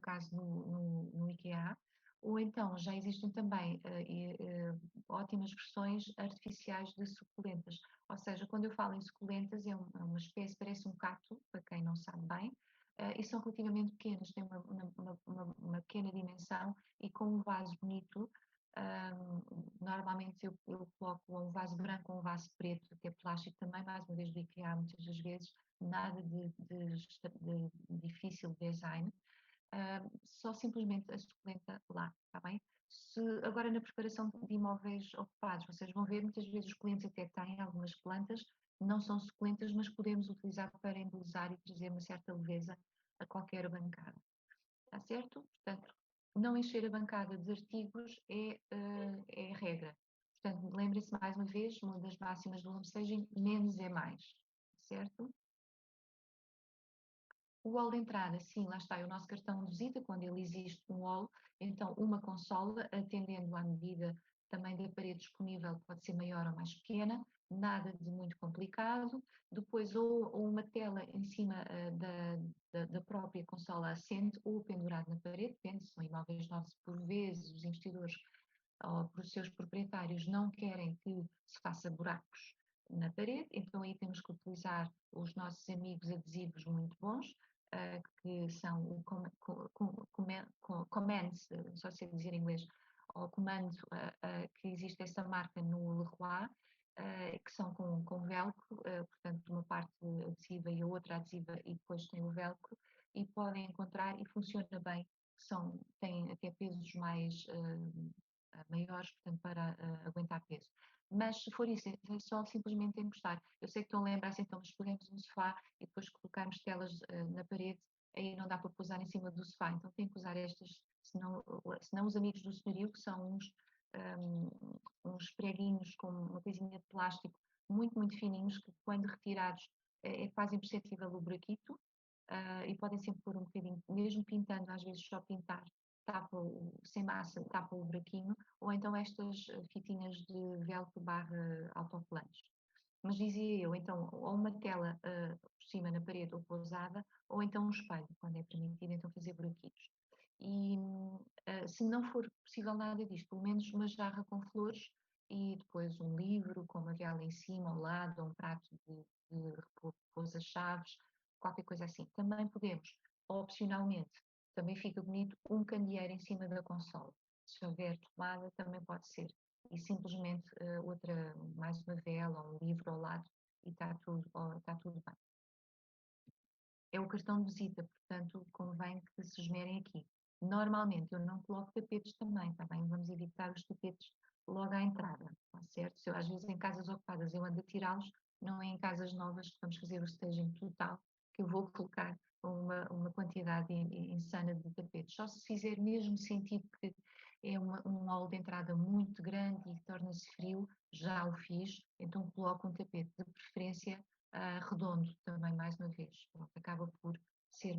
caso no IKEA, ou então já existem também ótimas versões artificiais de suculentas. Ou seja, quando eu falo em suculentas, é uma espécie, parece um cacto, para quem não sabe bem, e são relativamente pequenas, têm uma pequena dimensão e com um vaso bonito. Normalmente eu coloco um vaso branco ou um vaso preto, que é plástico também, mais uma vez do IKEA, muitas das vezes, nada de difícil design. Só simplesmente a suculenta lá, está bem? Se agora na preparação de imóveis ocupados, vocês vão ver, muitas vezes os clientes até têm algumas plantas, não são suculentas, mas podemos utilizar para embelezar e trazer uma certa leveza a qualquer bancada. Está certo? Portanto, não encher a bancada de artigos é a regra. Portanto, lembrem-se mais uma vez, uma das máximas do home staging, menos é mais. Certo? O hall de entrada, sim, lá está, é o nosso cartão de visita, quando ele existe um hall, então uma consola, atendendo à medida também da parede disponível, pode ser maior ou mais pequena, nada de muito complicado. Depois, ou uma tela em cima da própria consola assente, ou pendurado na parede, depende, se são imóveis novos, por vezes os investidores ou por seus proprietários não querem que se faça buracos na parede, então aí temos que utilizar os nossos amigos adesivos muito bons, que são o Commands, só sei dizer em inglês, ou comando, que existe essa marca no Leroy, que são com velcro, portanto uma parte adesiva e a outra adesiva e depois tem o velcro, e podem encontrar e funciona bem, têm até pesos mais maiores, portanto para aguentar peso. Mas se for isso, é só simplesmente encostar. Eu sei que estão a lembrar-se, então, mas pegamos um sofá e depois colocarmos telas na parede, aí não dá para pousar em cima do sofá, então tem que usar estas, senão os amigos do senhorio, que são uns preguinhos com uma coisinha de plástico muito, muito fininhos, que quando retirados é quase imperceptível o buraquito, e podem sempre pôr um bocadinho, mesmo pintando, às vezes só pintar, sem massa, tapa o buraquinho, ou então estas fitinhas de velcro barra autocolantes. Mas dizia eu, então, ou uma tela por cima na parede ou pousada, ou então um espelho, quando é permitido, então fazer buraquitos. E se não for possível nada disto, pelo menos uma jarra com flores e depois um livro com uma vela em cima, ao lado, ou um prato de repousa-chaves, qualquer coisa assim. Também podemos, opcionalmente, também fica bonito, um candeeiro em cima da consola. Se houver tomada, também pode ser. E simplesmente mais uma vela, um livro ao lado, e está tudo bem. É o cartão de visita, portanto, convém que se esmerem aqui. Normalmente eu não coloco tapetes também, está bem? Vamos evitar os tapetes logo à entrada, está certo? Se eu, às vezes em casas ocupadas eu ando a tirá-los, não é em casas novas que vamos fazer o staging total, que eu vou colocar uma quantidade insana de tapetes. Só se fizer mesmo sentido que é um hall de entrada muito grande e torna-se frio, já o fiz, então coloco um tapete, de preferência redondo também, mais uma vez. Pronto, acaba por ser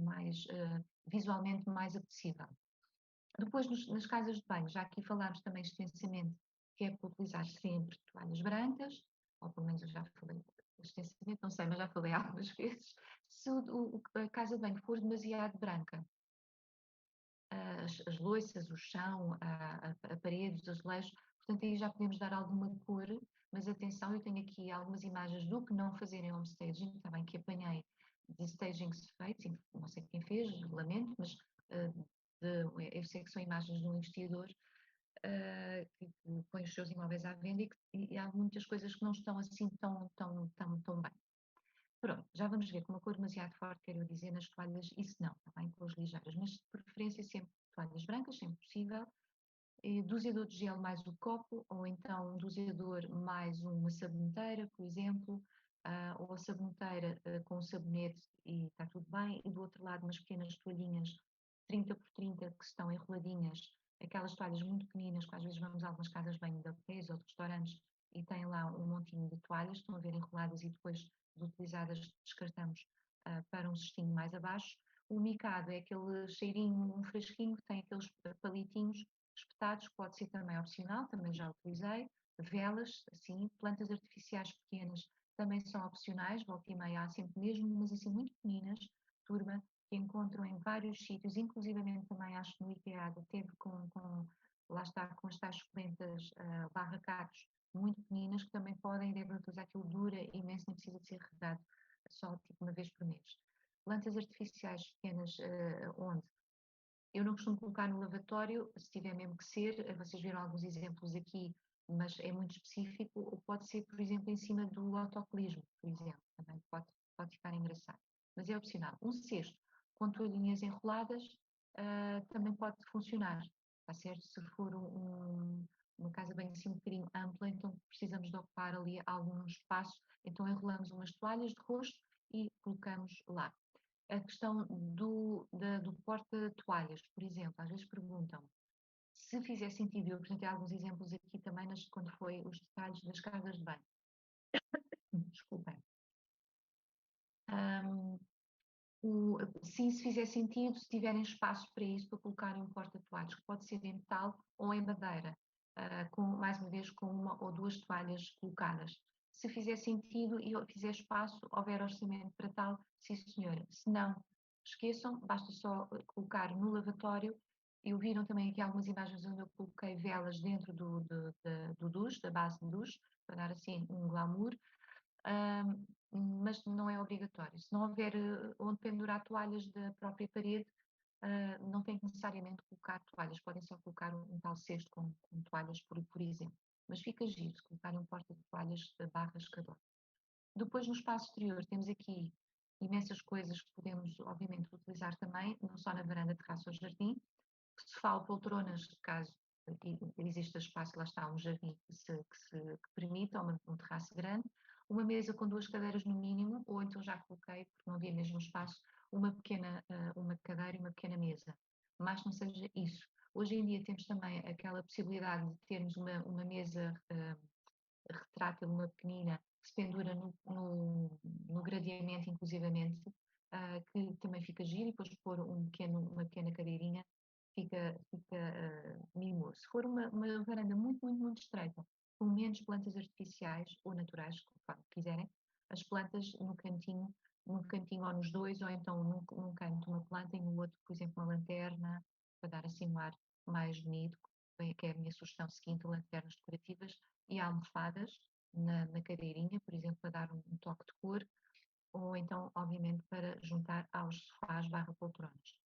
visualmente mais apetecível. Depois, nas casas de banho, já aqui falámos também extensamente que é para utilizar sempre toalhas brancas, ou pelo menos eu já falei extensamente, não sei, mas já falei algumas vezes. Se a casa de banho for demasiado branca, as louças, o chão, a parede, os azulejos, portanto aí já podemos dar alguma cor, mas atenção, eu tenho aqui algumas imagens do que não fazer em home staging, também que apanhei de stagings feitos, não sei quem fez, lamento, mas eu sei que são imagens de um investidor que põe os seus imóveis à venda e há muitas coisas que não estão assim tão bem. Pronto, já vamos ver com uma cor demasiado forte, quero dizer, nas toalhas, isso não, está bem, cores ligeiras, mas de preferência sempre toalhas brancas, sempre possível, doseador de gel mais o copo, ou então um doseador mais uma saboneteira, por exemplo, ou a saboneteira com o sabonete e está tudo bem, e do outro lado umas pequenas toalhinhas 30 por 30 que estão enroladinhas, aquelas toalhas muito pequeninas, que às vezes vamos a algumas casas de banho de hotéis ou de restaurantes e tem lá um montinho de toalhas, estão a ver enroladas e depois de utilizadas descartamos para um cestinho mais abaixo. O micado é aquele cheirinho, um fresquinho, que tem aqueles palitinhos espetados, pode ser também opcional, também já utilizei. Velas, assim, plantas artificiais pequenas também são opcionais, volta e meia há sempre mesmo, mas assim muito pequeninas, turma, que encontram em vários sítios, inclusivamente também acho que no IKEA teve lá está, com as tais suculentas barracatos muito pequeninas que também podem, devem utilizar aquilo dura imenso, nem precisa de ser regado só tipo uma vez por mês. Plantas artificiais pequenas, onde? Eu não costumo colocar no lavatório, se tiver mesmo que ser, vocês viram alguns exemplos aqui, mas é muito específico, ou pode ser, por exemplo, em cima do autocolismo, por exemplo, também pode ficar engraçado. Mas é opcional. Um cesto com toalhinhas enroladas também pode funcionar, está certo? Se for uma casa bem assim um bocadinho ampla, então precisamos de ocupar ali algum espaço, então enrolamos umas toalhas de rosto e colocamos lá. A questão do porta-toalhas, por exemplo, às vezes perguntam se fizer sentido, eu apresentei alguns exemplos aqui também quando foi os detalhes das casas de banho. Desculpem. Se fizer sentido, se tiverem espaço para isso, para colocarem um porta-toalhas, que pode ser em metal ou em madeira, mais uma vez com uma ou duas toalhas colocadas. Se fizer sentido e fizer espaço, houver orçamento para tal, sim senhora. Se não, esqueçam, basta só colocar no lavatório. E viram também aqui algumas imagens onde eu coloquei velas dentro do duche, da base do duche, para dar assim um glamour. Mas não é obrigatório. Se não houver onde pendurar toalhas da própria parede, não tem que necessariamente colocar toalhas, podem só colocar um tal cesto com toalhas, por exemplo. Mas fica giro se colocarem um porta-toalhas barra escador. Depois, no espaço exterior, temos aqui imensas coisas que podemos, obviamente, utilizar também, não só na varanda, terraço ou jardim. Sofá ou poltronas, caso exista espaço, lá está um jardim que permita, ou um terraço grande, uma mesa com duas cadeiras no mínimo, ou então já coloquei, porque não havia mesmo espaço, uma cadeira e uma pequena mesa. Mas não seja isso. Hoje em dia temos também aquela possibilidade de termos uma mesa retrátil, uma pequenina, que se pendura no gradeamento, inclusivamente, que também fica giro, e depois pôr uma pequena cadeirinha, fica mimoso. Se for uma varanda muito, muito, muito estreita, com menos plantas artificiais ou naturais, conforme quiserem, as plantas num cantinho ou nos dois, ou então num canto uma planta e no outro, por exemplo, uma lanterna, para dar assim um ar mais bonito, que é a minha sugestão seguinte, lanternas decorativas e almofadas na cadeirinha, por exemplo, para dar um toque de cor, ou então, obviamente, para juntar aos sofás barra poltronas.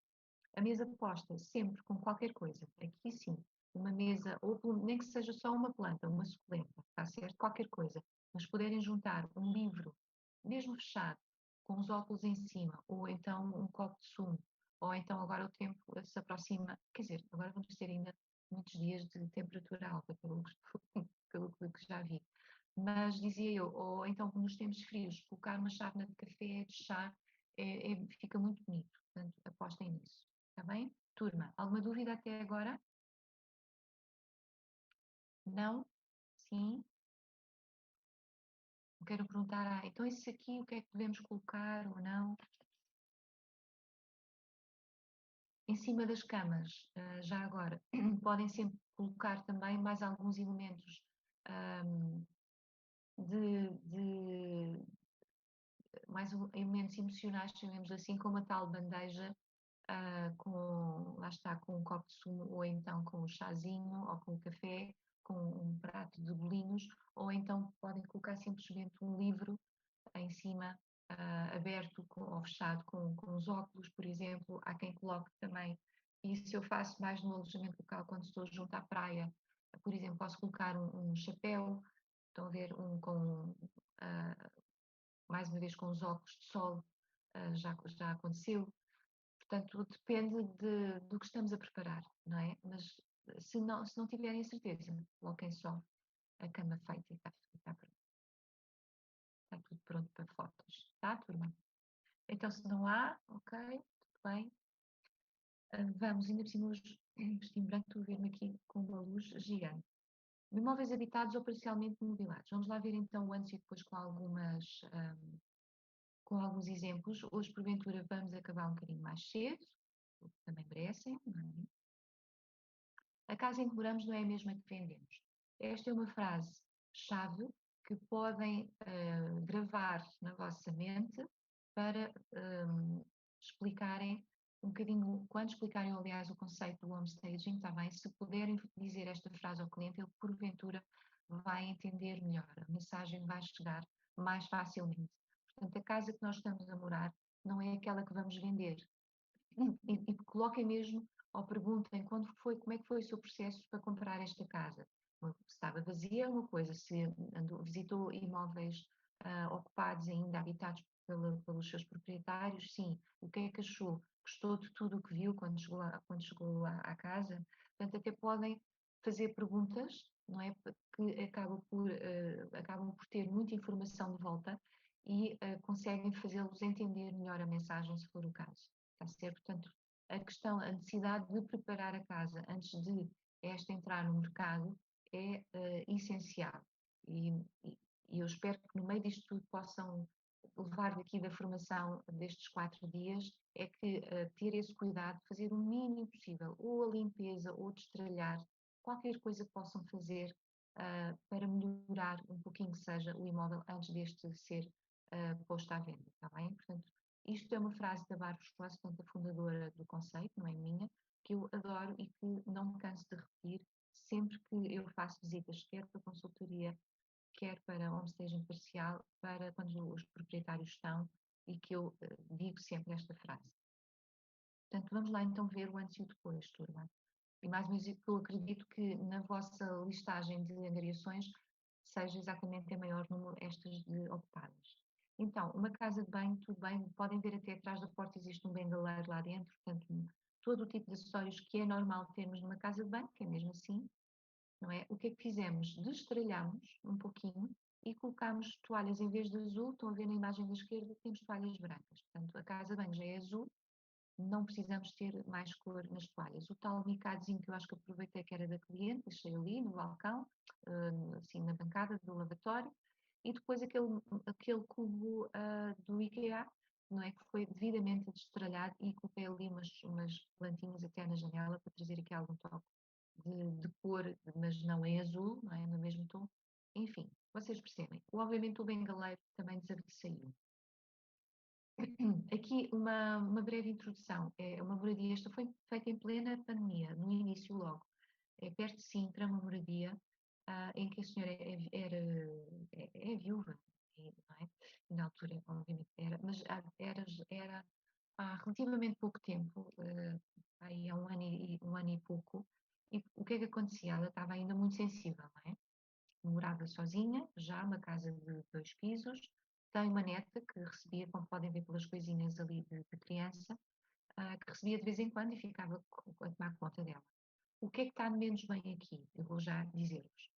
A mesa posta sempre com qualquer coisa, aqui sim, uma mesa, ou nem que seja só uma planta, uma suculenta, está certo? Qualquer coisa. Mas puderem juntar um livro, mesmo fechado, com os óculos em cima, ou então um copo de sumo, ou então agora o tempo se aproxima, quer dizer, agora vamos ter ainda muitos dias de temperatura alta, pelo que já vi. Mas dizia eu, ou então nos tempos frios, colocar uma chávena de café, de chá, fica muito bonito. Portanto, apostem nisso. Está bem? Turma, alguma dúvida até agora? Não? Sim? Quero perguntar, então isso aqui, o que é que devemos colocar ou não? Em cima das camas, já agora, podem sempre colocar também mais alguns elementos de mais elementos emocionais, chamemos assim, como a tal bandeja lá está, com um copo de sumo, ou então com um chazinho, ou com um café, com um prato de bolinhos, ou então podem colocar simplesmente um livro em cima, aberto ou fechado com os óculos, por exemplo. Há quem coloque também, isso eu faço mais no alojamento local, quando estou junto à praia. Por exemplo, posso colocar um chapéu, estão a ver, mais uma vez com os óculos de sol, já aconteceu. Portanto, depende do que estamos a preparar, não é? Mas se não tiverem a certeza, coloquem só a cama feita e está tudo pronto para fotos. Tá, turma? Então, se não há, ok, tudo bem. Vamos, ainda por cima hoje, vestim branco, estou a ver-me aqui com uma luz gigante. Imóveis habitados ou parcialmente mobiliados. Vamos lá ver então antes e depois com alguns exemplos. Hoje, porventura, vamos acabar um bocadinho mais cedo, o que também merecem, não é? A casa em que moramos não é a mesma que vendemos. Esta é uma frase-chave que podem gravar na vossa mente para explicarem um bocadinho, quando explicarem, aliás, o conceito do home staging, está bem? Se puderem dizer esta frase ao cliente, ele porventura vai entender melhor, a mensagem vai chegar mais facilmente. Portanto, a casa que nós estamos a morar não é aquela que vamos vender. E coloquem mesmo, ou perguntem como é que foi o seu processo para comprar esta casa. Se estava vazia é uma coisa, se visitou imóveis ocupados ainda, habitados pelos seus proprietários, sim. O que é que achou? Gostou de tudo o que viu quando chegou à casa? Portanto, até podem fazer perguntas, não é? Que acabam por ter muita informação de volta e conseguem fazê-los entender melhor a mensagem, se for o caso. Está certo? Portanto, a necessidade de preparar a casa antes de esta entrar no mercado é essencial. E eu espero que no meio disto tudo possam levar daqui da formação destes 4 dias é que ter esse cuidado, fazer o mínimo possível, ou a limpeza, ou destralhar, qualquer coisa que possam fazer para melhorar um pouquinho que seja o imóvel antes deste ser posto à venda, está bem? Portanto, isto é uma frase da Barbara Schwartz, portanto, a fundadora do conceito, não é minha, que eu adoro e que não me canso de repetir sempre que eu faço visitas, quer para consultoria, quer para homestaging parcial, para quando os proprietários estão, e que eu digo sempre esta frase. Portanto, vamos lá então ver o antes e o depois, turma. E mais ou menos eu acredito que na vossa listagem de angariações seja exatamente em maior número estas de ocupadas. Então, uma casa de banho, tudo bem, podem ver até atrás da porta existe um bengaleiro lá dentro, portanto, todo o tipo de acessórios que é normal termos numa casa de banho, que é mesmo assim, não é? O que é que fizemos? Destralhámos um pouquinho e colocámos toalhas em vez de azul, estão a ver na imagem da esquerda, temos toalhas brancas. Portanto, a casa de banho já é azul, não precisamos ter mais cor nas toalhas. O tal micadozinho que eu acho que aproveitei que era da cliente, deixei ali no balcão, assim na bancada do lavatório, e depois aquele cubo do IKEA, não é, que foi devidamente destralhado e coloquei ali umas plantinhas até na janela para trazer aqui algum toque de cor, mas não em azul, não é, no mesmo tom. Enfim, vocês percebem. Obviamente o bengaleiro também saiu. Aqui uma breve introdução. É uma moradia, esta foi feita em plena pandemia, no início logo. É perto de Sintra, uma moradia em que a senhora é viúva, não é? E na altura, obviamente, mas era há relativamente pouco tempo, aí há um ano e pouco, e o que é que acontecia? Ela estava ainda muito sensível, não é? Morava sozinha, já uma casa de 2 pisos, tem uma neta que recebia, como podem ver pelas coisinhas ali de criança, que recebia de vez em quando e ficava a tomar conta dela. O que é que está menos bem aqui? Eu vou já dizer-vos.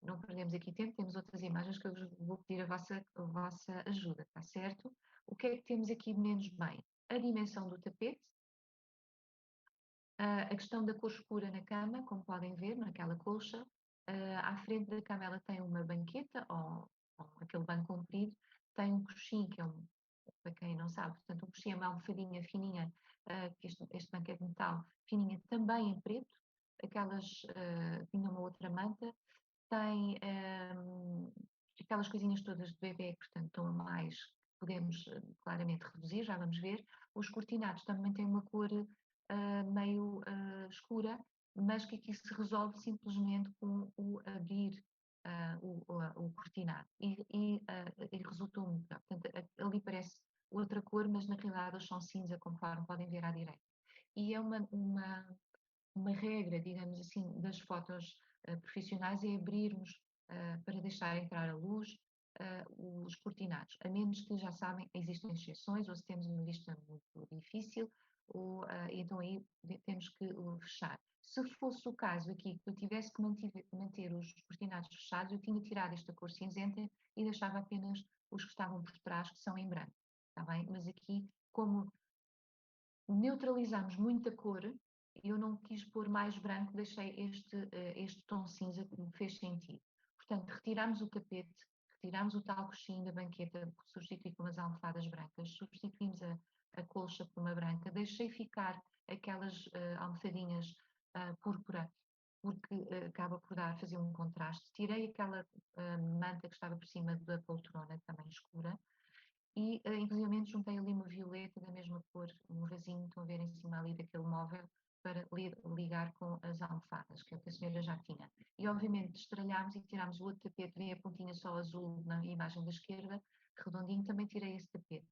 Não perdemos aqui tempo, temos outras imagens que eu vos vou pedir a vossa ajuda, está certo? O que é que temos aqui menos bem? A dimensão do tapete, a questão da cor escura na cama, como podem ver, naquela colcha. À frente da cama ela tem uma banqueta, ou aquele banco comprido, tem um coxinho, que é para quem não sabe, portanto, um coxinho é uma almofadinha fininha, que este banco é de metal, fininha, também em preto, tinha uma outra manta, tem aquelas coisinhas todas de bebê, portanto, estão a mais, podemos claramente reduzir, já vamos ver. Os cortinados também têm uma cor meio escura, mas que aqui se resolve simplesmente com o abrir o cortinado e resultou muito melhor. Portanto, ali parece outra cor, mas na realidade eles são cinza, conforme podem ver à direita. E é uma regra, digamos assim, das fotos profissionais é abrirmos para deixar entrar a luz os cortinados, a menos que já sabem, existem exceções, ou se temos uma vista muito difícil, então aí temos que fechar. Se fosse o caso aqui que eu tivesse que manter os cortinados fechados, eu tinha tirado esta cor cinzenta e deixava apenas os que estavam por trás, que são em branco, está bem? Mas aqui, como neutralizamos muita cor, eu não quis pôr mais branco, deixei este tom cinza que me fez sentido. Portanto, retiramos o tapete, retiramos o tal coxinho da banqueta, substituí com umas almofadas brancas, substituímos a colcha por uma branca, deixei ficar aquelas almofadinhas púrpura, porque acaba por fazer um contraste. Tirei aquela manta que estava por cima da poltrona, também escura, e inclusivamente juntei ali uma violeta da mesma cor, um vasinho, estão a ver em cima ali daquele móvel, para ligar com as almofadas, que é o que a senhora já tinha. E obviamente destralhámos e tirámos o outro tapete, vem a pontinha só azul na imagem da esquerda, redondinho, também tirei esse tapete.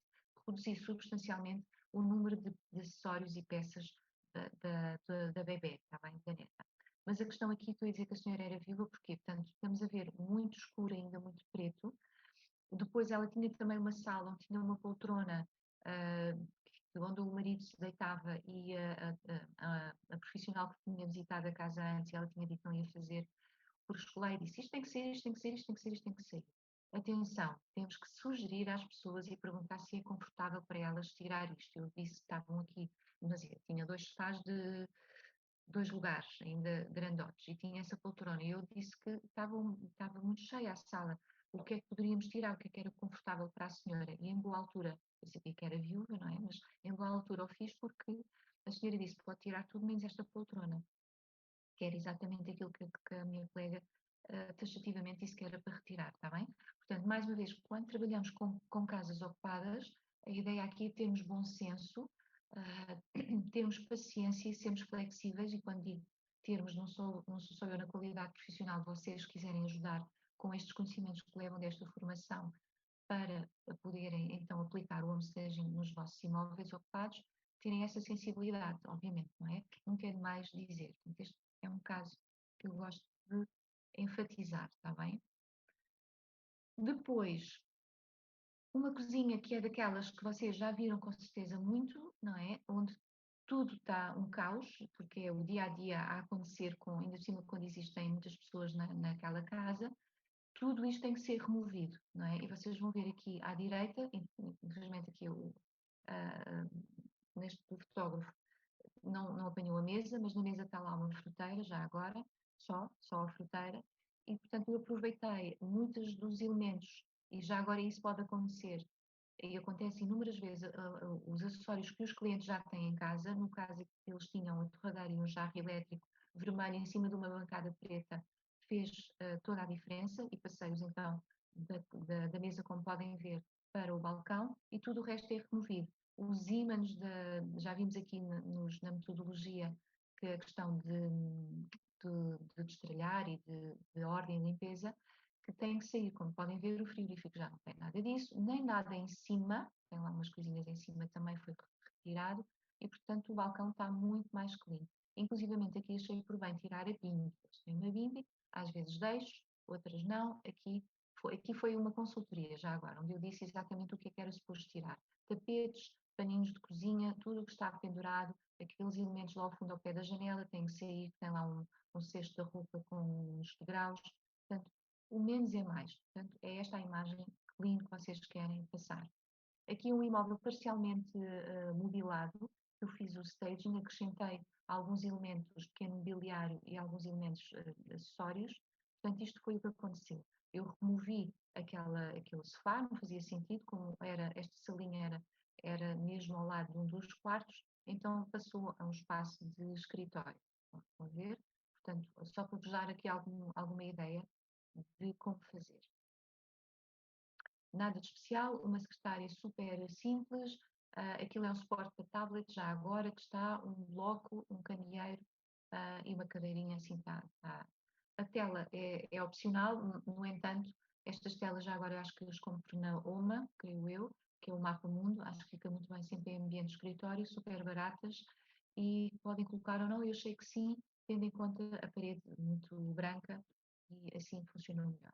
Reduzi substancialmente o número de acessórios e peças da bebê, está bem, da neta. Mas a questão aqui, estou a dizer que a senhora era viúva, porque, portanto, estamos a ver muito escuro, ainda muito preto. Depois ela tinha também uma sala onde tinha uma poltrona, onde o marido se deitava e a profissional que tinha visitado a casa antes, ela tinha dito que não ia fazer, por escolar e disse isto tem que ser, isto tem que ser, isto tem que ser, isto tem que ser. Atenção, temos que sugerir às pessoas e perguntar se é confortável para elas tirar isto. Eu disse que estavam aqui, mas tinha dois sofás de 2 lugares, ainda grandotes, e tinha essa poltrona. E eu disse que estava muito cheia a sala. O que é que poderíamos tirar? O que é que era confortável para a senhora? E em boa altura, eu sabia que era viúva, não é? Mas em boa altura o fiz porque a senhora disse pode tirar tudo menos esta poltrona, que era exatamente aquilo que a minha colega taxativamente disse que era para retirar, está bem? Portanto, mais uma vez, quando trabalhamos com casas ocupadas, a ideia aqui é termos bom senso, termos paciência e sermos flexíveis, e quando digo termos, não sou só eu na qualidade profissional, vocês quiserem ajudar com estes conhecimentos que levam desta formação para poderem então aplicar o homestaging nos vossos imóveis ocupados, terem essa sensibilidade, obviamente, não é? Nunca é demais dizer. Portanto, este é um caso que eu gosto de enfatizar, está bem? Depois, uma cozinha que é daquelas que vocês já viram com certeza muito, não é? Onde tudo está um caos, porque é o dia a dia a acontecer, ainda por cima quando existem muitas pessoas naquela casa, tudo isto tem que ser removido, não é? E vocês vão ver aqui à direita, infelizmente aqui ah, neste do fotógrafo não apanhou a mesa, mas na mesa está lá uma fruteira, já agora, só a fruteira, e portanto eu aproveitei muitos dos elementos, e já agora isso pode acontecer, e acontece inúmeras vezes, os acessórios que os clientes já têm em casa, no caso que eles tinham uma torradeira e um jarro elétrico vermelho em cima de uma bancada preta, fez toda a diferença, e passei-os então da mesa, como podem ver, para o balcão, e tudo o resto é removido. Os ímãs, já vimos aqui na metodologia que a questão de destralhar e de ordem e limpeza, que tem que sair. Como podem ver, o frigorífico já não tem nada disso, nem nada em cima, tem lá umas coisinhas em cima, também foi retirado, e portanto o balcão está muito mais clean. Inclusivamente aqui achei por bem tirar a bimbi. Tem uma bimbi, às vezes deixo, outras não. Aqui foi uma consultoria, já agora, onde eu disse exatamente o que é que era suposto tirar. Tapetes, paninhos de cozinha, tudo o que está pendurado, aqueles elementos lá ao fundo ao pé da janela, tem que sair, tem lá um cesto de roupa com uns degraus. Portanto, o menos é mais. Portanto, é esta a imagem clean que vocês querem passar. Aqui um imóvel parcialmente mobilado, eu fiz o staging, acrescentei alguns elementos, pequeno mobiliário e alguns elementos acessórios. Portanto, isto foi o que aconteceu. Eu removi aquele sofá, não fazia sentido, como esta salinha era mesmo ao lado de um dos quartos, então passou a um espaço de escritório. Estão a ver? Portanto, só para vos dar aqui alguma ideia de como fazer. Nada de especial, uma secretária super simples, aquilo é um suporte para tablet, já agora que está um bloco, um candeeiro e uma cadeirinha assim está. A tela é opcional, no entanto, estas telas já agora acho que as compro na OMA, creio eu, que é o Mapa Mundo, acho que fica muito bem sempre em ambiente de escritório, super baratas, e podem colocar ou não, eu achei que sim, tendo em conta a parede muito branca, e assim funciona melhor.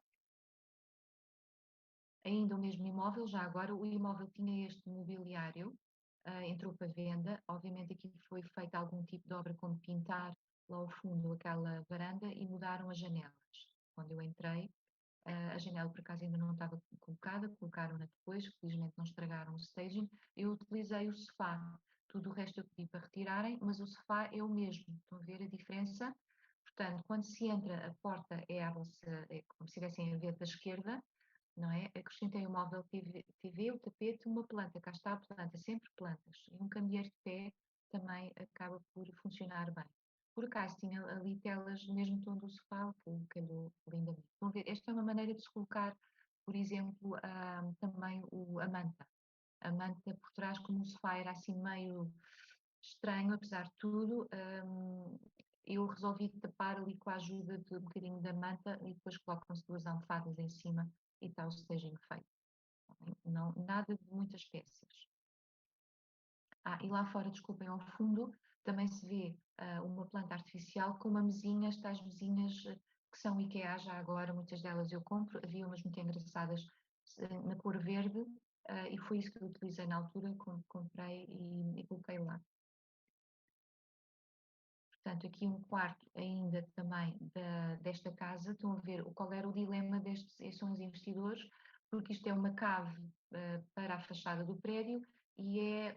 Ainda o mesmo imóvel, já agora o imóvel tinha este mobiliário, entrou para venda, obviamente aqui foi feita algum tipo de obra como pintar lá ao fundo aquela varanda e mudaram as janelas. Quando eu entrei, a janela por acaso ainda não estava colocada, colocaram-na depois, felizmente não estragaram o staging, eu utilizei o sofá, tudo o resto eu pedi para retirarem, mas o sofá é o mesmo, estão a ver a diferença? Portanto, quando se entra, a porta é como se estivessem a ver da esquerda, não é? Acrescentei um móvel TV, o tapete, uma planta, cá está a planta, sempre plantas. E um candeeiro de pé também acaba por funcionar bem. Por acaso tinha ali telas no mesmo tom do sofá, que calhou lindamente. Vão ver, esta é uma maneira de se colocar, por exemplo, também a manta. a manta por trás, como o sofá era assim meio estranho, apesar de tudo, eu resolvi tapar ali com a ajuda de um bocadinho da manta e depois colocam-se duas almofadas em cima e está o staging feito. Tá bem? Não, nada de muitas peças. E lá fora, desculpem, ao fundo também se vê uma planta artificial com uma mesinha, estas mesinhas que são IKEA já agora, muitas delas eu compro, havia umas muito engraçadas na cor verde e foi isso que eu utilizei na altura, comprei e coloquei lá. Portanto, aqui um quarto ainda também desta casa, estão a ver qual era o dilema destes, são os investidores, porque isto é uma cave para a fachada do prédio e é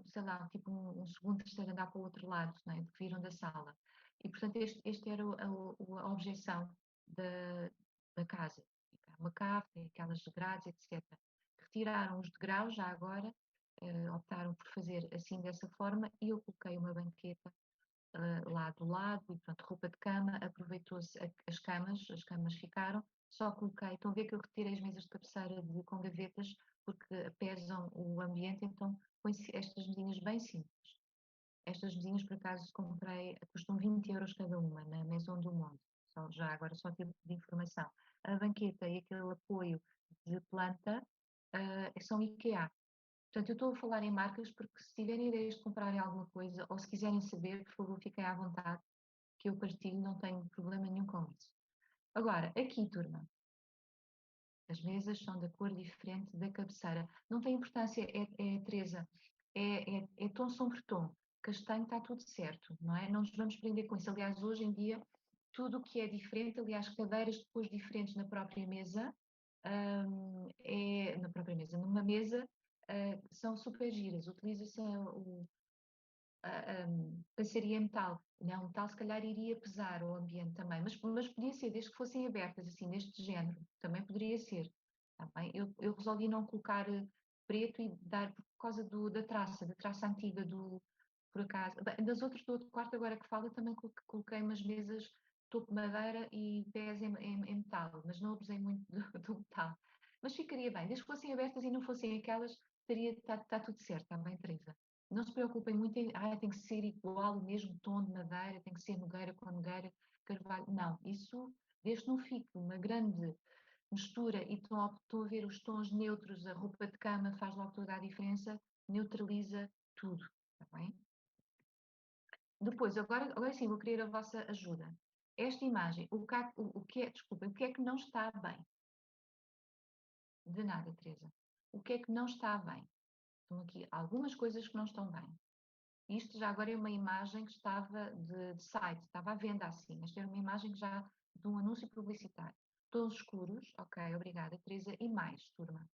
sei lá, tipo um segundo, terceiro andar para o outro lado, né, que viram da sala. E, portanto, este era a objeção da casa. É uma cave, tem aquelas grades, etc. Retiraram os degraus já agora, optaram por fazer assim dessa forma e eu coloquei uma banqueta lá do lado e pronto, roupa de cama, aproveitou-se as camas ficaram, só coloquei, estão a ver que eu retirei as mesas de cabeceira com gavetas porque pesam o ambiente, então põe-se estas mesinhas bem simples. Estas mesinhas por acaso comprei, custam 20 € cada uma na Maison do Monde, já agora só tipo de informação. A banqueta e aquele apoio de planta são IKEA. Portanto, eu estou a falar em marcas porque se tiverem ideias de comprarem alguma coisa ou se quiserem saber, por favor, fiquem à vontade, que eu partilho, não tenho problema nenhum com isso. Agora, aqui, turma, as mesas são da cor diferente da cabeceira. Não tem importância, Teresa, é tom sobre tom. Castanho está tudo certo, não é? Não nos vamos prender com isso. Aliás, hoje em dia, tudo o que é diferente, aliás, cadeiras depois diferentes na própria mesa, na própria mesa, numa mesa, são super giras. Utiliza-se passaria metal. Não, metal se calhar iria pesar o ambiente também, mas podia ser, desde que fossem abertas, assim, deste género, também poderia ser. Tá bem? Eu resolvi não colocar preto e dar, por causa da traça antiga por acaso. Bem, das outras do outro quarto, agora que falo, eu também coloquei umas mesas topo de madeira e pés em metal, mas não abusei muito do metal. Mas ficaria bem, desde que fossem abertas e não fossem aquelas, tá tudo certo, está bem, Teresa? Não se preocupem muito em, tem que ser igual, o mesmo tom de madeira, tem que ser nogueira com nogueira, carvalho. Não, isso, desde que não fique uma grande mistura e estão a ver os tons neutros, a roupa de cama faz logo toda a diferença, neutraliza tudo, está bem? Depois, agora sim, vou querer a vossa ajuda. Esta imagem, desculpem, o que é que não está bem? De nada, Teresa. O que é que não está bem? Estão aqui algumas coisas que não estão bem. Isto já agora é uma imagem que estava de site, estava à venda assim. Esta era uma imagem já de um anúncio publicitário. Tons escuros, ok, obrigada, Teresa. E mais, turma.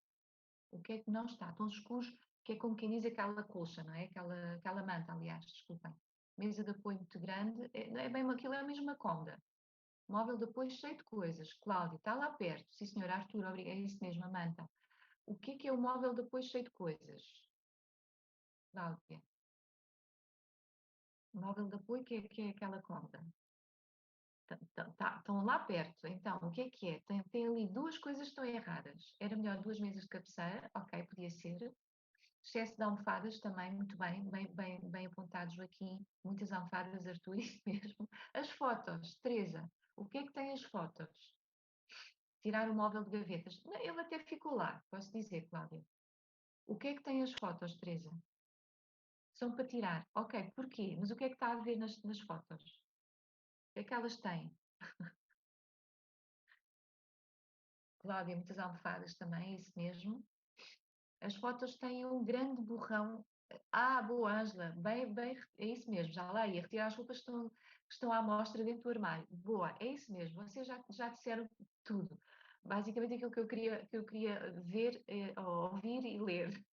O que é que não está? Tons escuros, que é como quem diz aquela colcha, não é? Aquela manta, aliás, desculpem. Mesa de apoio muito grande, aquilo é a mesma cômoda. Móvel de apoio cheio de coisas. Cláudia, está lá perto. Sim, senhor, Arthur, obrigada, é isso mesmo, a manta. O que é o móvel de apoio cheio de coisas? Cláudia. Móvel de apoio, que é aquela cômoda. Estão lá perto. Então, o que é? Tem ali duas coisas que estão erradas. Era melhor duas mesas de cabeceira, ok, podia ser. Excesso de almofadas também, muito bem apontado, Joaquim. Muitas almofadas, Arthur, isso mesmo. As fotos, Teresa, o que é que tem as fotos? Tirar o móvel de gavetas. Não, ele até ficou lá, posso dizer, Cláudia. O que é que tem as fotos, Teresa? São para tirar. Ok, porquê? Mas o que é que está a ver nas fotos? O que é que elas têm? Cláudia, muitas almofadas também, é isso mesmo. As fotos têm um grande borrão. Boa, Ângela, é isso mesmo, já lá ia retirar as roupas que estão à mostra dentro do armário. Boa, é isso mesmo, vocês já disseram tudo. Basicamente aquilo que eu queria ver, ouvir e ler,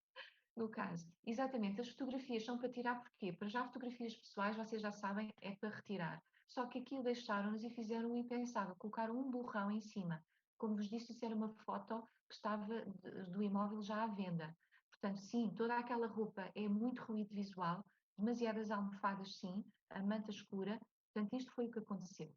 no caso. Exatamente, as fotografias são para tirar porquê? Para já fotografias pessoais, vocês já sabem, é para retirar. Só que aquilo deixaram-nos e fizeram o impensável, colocaram um borrão em cima. Como vos disse, isso era uma foto que estava do imóvel já à venda. Portanto, sim, toda aquela roupa é muito ruído visual, demasiadas almofadas, sim, a manta escura. Portanto, isto foi o que aconteceu.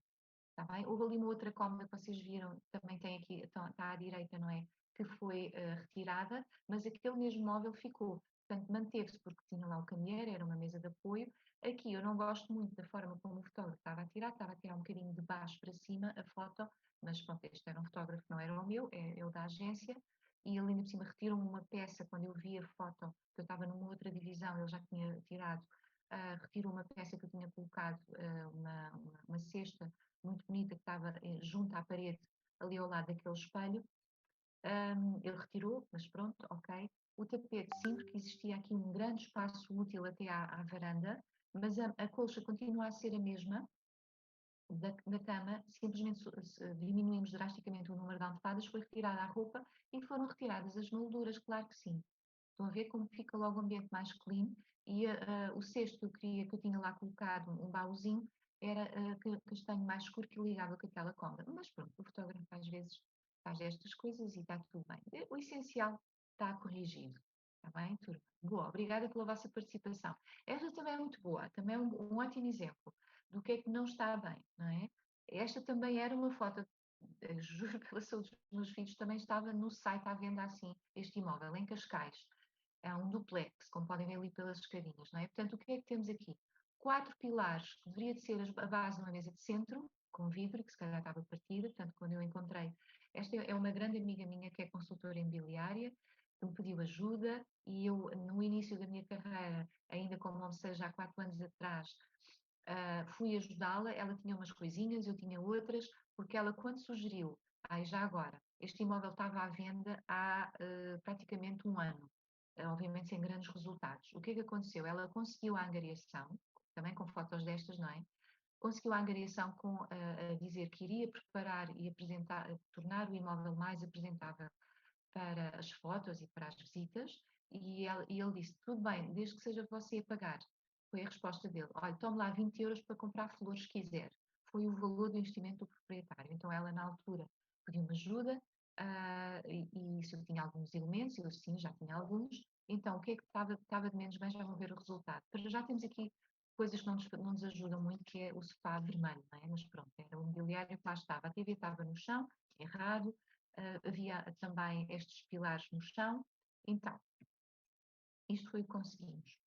Está bem? Houve ali uma outra cómoda que vocês viram, também tem aqui, está à direita, não é? que foi retirada, mas aquele mesmo móvel ficou. Portanto, manteve-se porque tinha lá o candeeiro, era uma mesa de apoio. Aqui eu não gosto muito da forma como o fotógrafo estava a tirar um bocadinho de baixo para cima a foto, mas pronto, este era um fotógrafo, não era o meu, é o da agência, e ele ainda por cima retirou-me uma peça, quando eu vi a foto, que eu estava numa outra divisão, ele já tinha tirado, retirou uma peça que eu tinha colocado, uma cesta muito bonita que estava junto à parede, ali ao lado daquele espelho. Ele retirou, mas pronto, ok. O tapete, sim, porque existia aqui um grande espaço útil até à varanda, mas a colcha continua a ser a mesma da cama, simplesmente diminuímos drasticamente o número de almofadas, foi retirada a roupa e foram retiradas as molduras, claro que sim. Estão a ver como fica logo o ambiente mais clean e o cesto que eu tinha lá colocado, um baúzinho, era castanho mais escuro que ligava com aquela cômoda. Mas pronto, o fotógrafo às vezes faz estas coisas e está tudo bem. O essencial está corrigido. Está bem, turma? Boa, obrigada pela vossa participação. Esta também é muito boa, também é um ótimo exemplo do que é que não está bem, não é? Esta também era uma foto, juro pela saúde dos meus filhos, também estava no site à venda assim, este imóvel, em Cascais. É um duplex, como podem ver ali pelas escadinhas, não é? Portanto, o que é que temos aqui? 4 pilares, que deveria de ser a base de uma mesa de centro, com vidro, que se calhar estava partida, portanto, quando eu encontrei, esta é uma grande amiga minha que é consultora imobiliária, que me pediu ajuda e eu, no início da minha carreira, ainda como não seja há 4 anos atrás, fui ajudá-la, ela tinha umas coisinhas, eu tinha outras, porque ela quando sugeriu, já agora, este imóvel estava à venda há praticamente um ano, obviamente sem grandes resultados. O que é que aconteceu? Ela conseguiu a angariação, também com fotos destas, não é? Conseguiu a angariação a dizer que iria preparar e apresentar, tornar o imóvel mais apresentável para as fotos e para as visitas, e ele disse, tudo bem, desde que seja você a pagar. Foi a resposta dele, olha, tome lá 20 euros para comprar flores se quiser. Foi o valor do investimento do proprietário. Então ela, na altura, pediu-me ajuda, e se eu tinha alguns elementos, eu sim, já tinha alguns, então o que é que estava de menos bem, já vão ver o resultado. Para já temos aqui coisas que não nos ajudam muito, que é o sofá vermelho, não é? Mas pronto, era o mobiliário que lá estava. A TV estava no chão, errado, havia também estes pilares no chão. Então, isto foi o que conseguimos,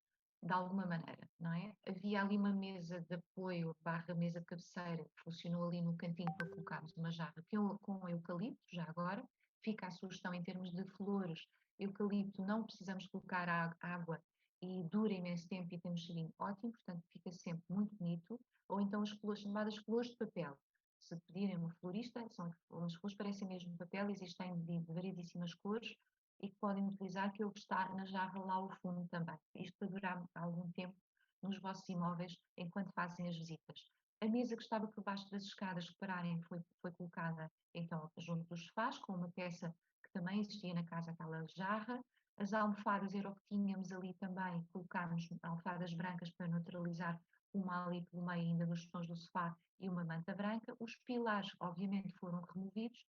de alguma maneira, não é? Havia ali uma mesa de apoio, barra mesa de cabeceira, que funcionou ali no cantinho para colocarmos uma jarra com eucalipto, já agora. Fica a sugestão em termos de flores, eucalipto não precisamos colocar água e dura imenso tempo e temos cheirinho ótimo, portanto fica sempre muito bonito. Ou então as flores chamadas flores de papel. Se pedirem uma florista, são as flores parecem mesmo papel, existem de variedíssimas cores, e que podem utilizar, que é o que está na jarra lá ao fundo também. Isto para durar algum tempo nos vossos imóveis enquanto fazem as visitas. A mesa que estava por baixo das escadas, repararem, foi colocada então junto dos sofás, com uma peça que também existia na casa, aquela jarra. As almofadas era o que tínhamos ali também, colocámos almofadas brancas para neutralizar uma ali pelo meio ainda dos tons do sofá e uma manta branca. Os pilares, obviamente, foram removidos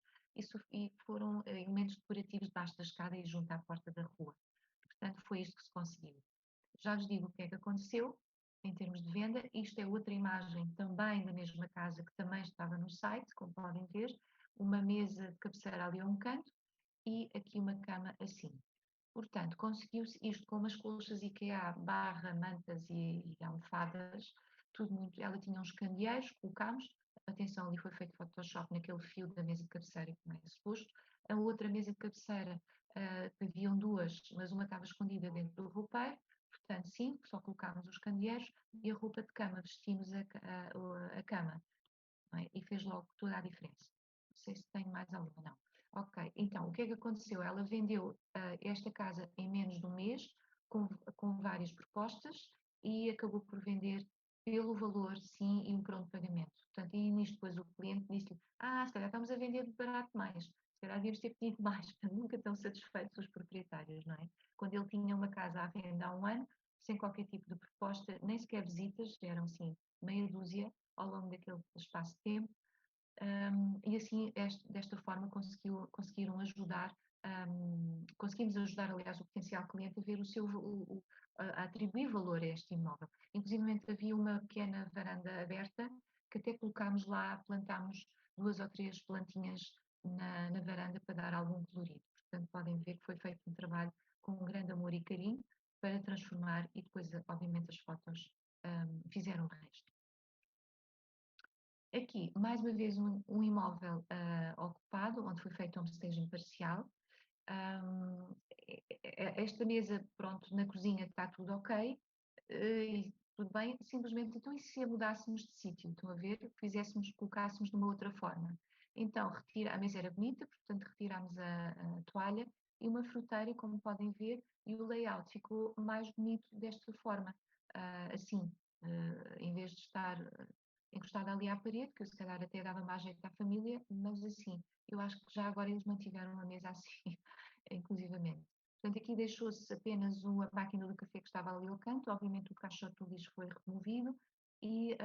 e foram elementos decorativos debaixo da escada e junto à porta da rua. Portanto, foi isto que se conseguiu. Já vos digo o que é que aconteceu em termos de venda. Isto é outra imagem também da mesma casa que também estava no site, como podem ver. Uma mesa de cabeceira ali a um canto e aqui uma cama assim. Portanto, conseguiu-se isto com umas colchas IKEA barra mantas e almofadas, tudo muito. Ela tinha uns candeeiros, colocámos. Atenção, ali foi feito Photoshop naquele fio da mesa de cabeceira, como é suposto. A outra mesa de cabeceira, haviam duas, mas uma estava escondida dentro do roupeiro. Portanto, sim, só colocámos os candeeiros e a roupa de cama, vestimos a cama, não é? E fez logo toda a diferença. Não sei se tenho mais alguma, não. Ok, então o que é que aconteceu? Ela vendeu esta casa em menos de um mês, com várias propostas, e acabou por vender pelo valor, sim, e um pronto pagamento. Portanto, e nisto depois o cliente disse-lhe, se calhar estamos a vender barato mais, se calhar devíamos ter pedido mais. Nunca estão satisfeitos os proprietários, não é? Quando ele tinha uma casa à venda há um ano, sem qualquer tipo de proposta, nem sequer visitas, eram sim meia dúzia ao longo daquele espaço de tempo, e assim, desta forma, conseguiram ajudar, conseguimos ajudar, aliás, o potencial cliente a ver a atribuir valor a este imóvel. Inclusive, havia uma pequena varanda aberta que até colocámos lá, plantámos 2 ou 3 plantinhas na varanda para dar algum colorido. Portanto, podem ver que foi feito um trabalho com um grande amor e carinho para transformar e depois, obviamente, as fotos fizeram o resto. Aqui, mais uma vez, um imóvel ocupado, onde foi feito um staging parcial. Esta mesa, pronto, na cozinha está tudo ok, e tudo bem, simplesmente, então e se a mudássemos de sítio? Estão a ver? Colocássemos de uma outra forma. Então, a mesa era bonita, portanto, retirámos a toalha e uma fruteira, como podem ver, e o layout ficou mais bonito desta forma, assim, em vez de estar encostada ali à parede, que eu se calhar até dava mais jeito à família, mas assim, eu acho que já agora eles mantiveram a mesa assim, inclusivamente. Portanto, aqui deixou-se apenas a máquina do café que estava ali ao canto, obviamente o caixote do lixo foi removido e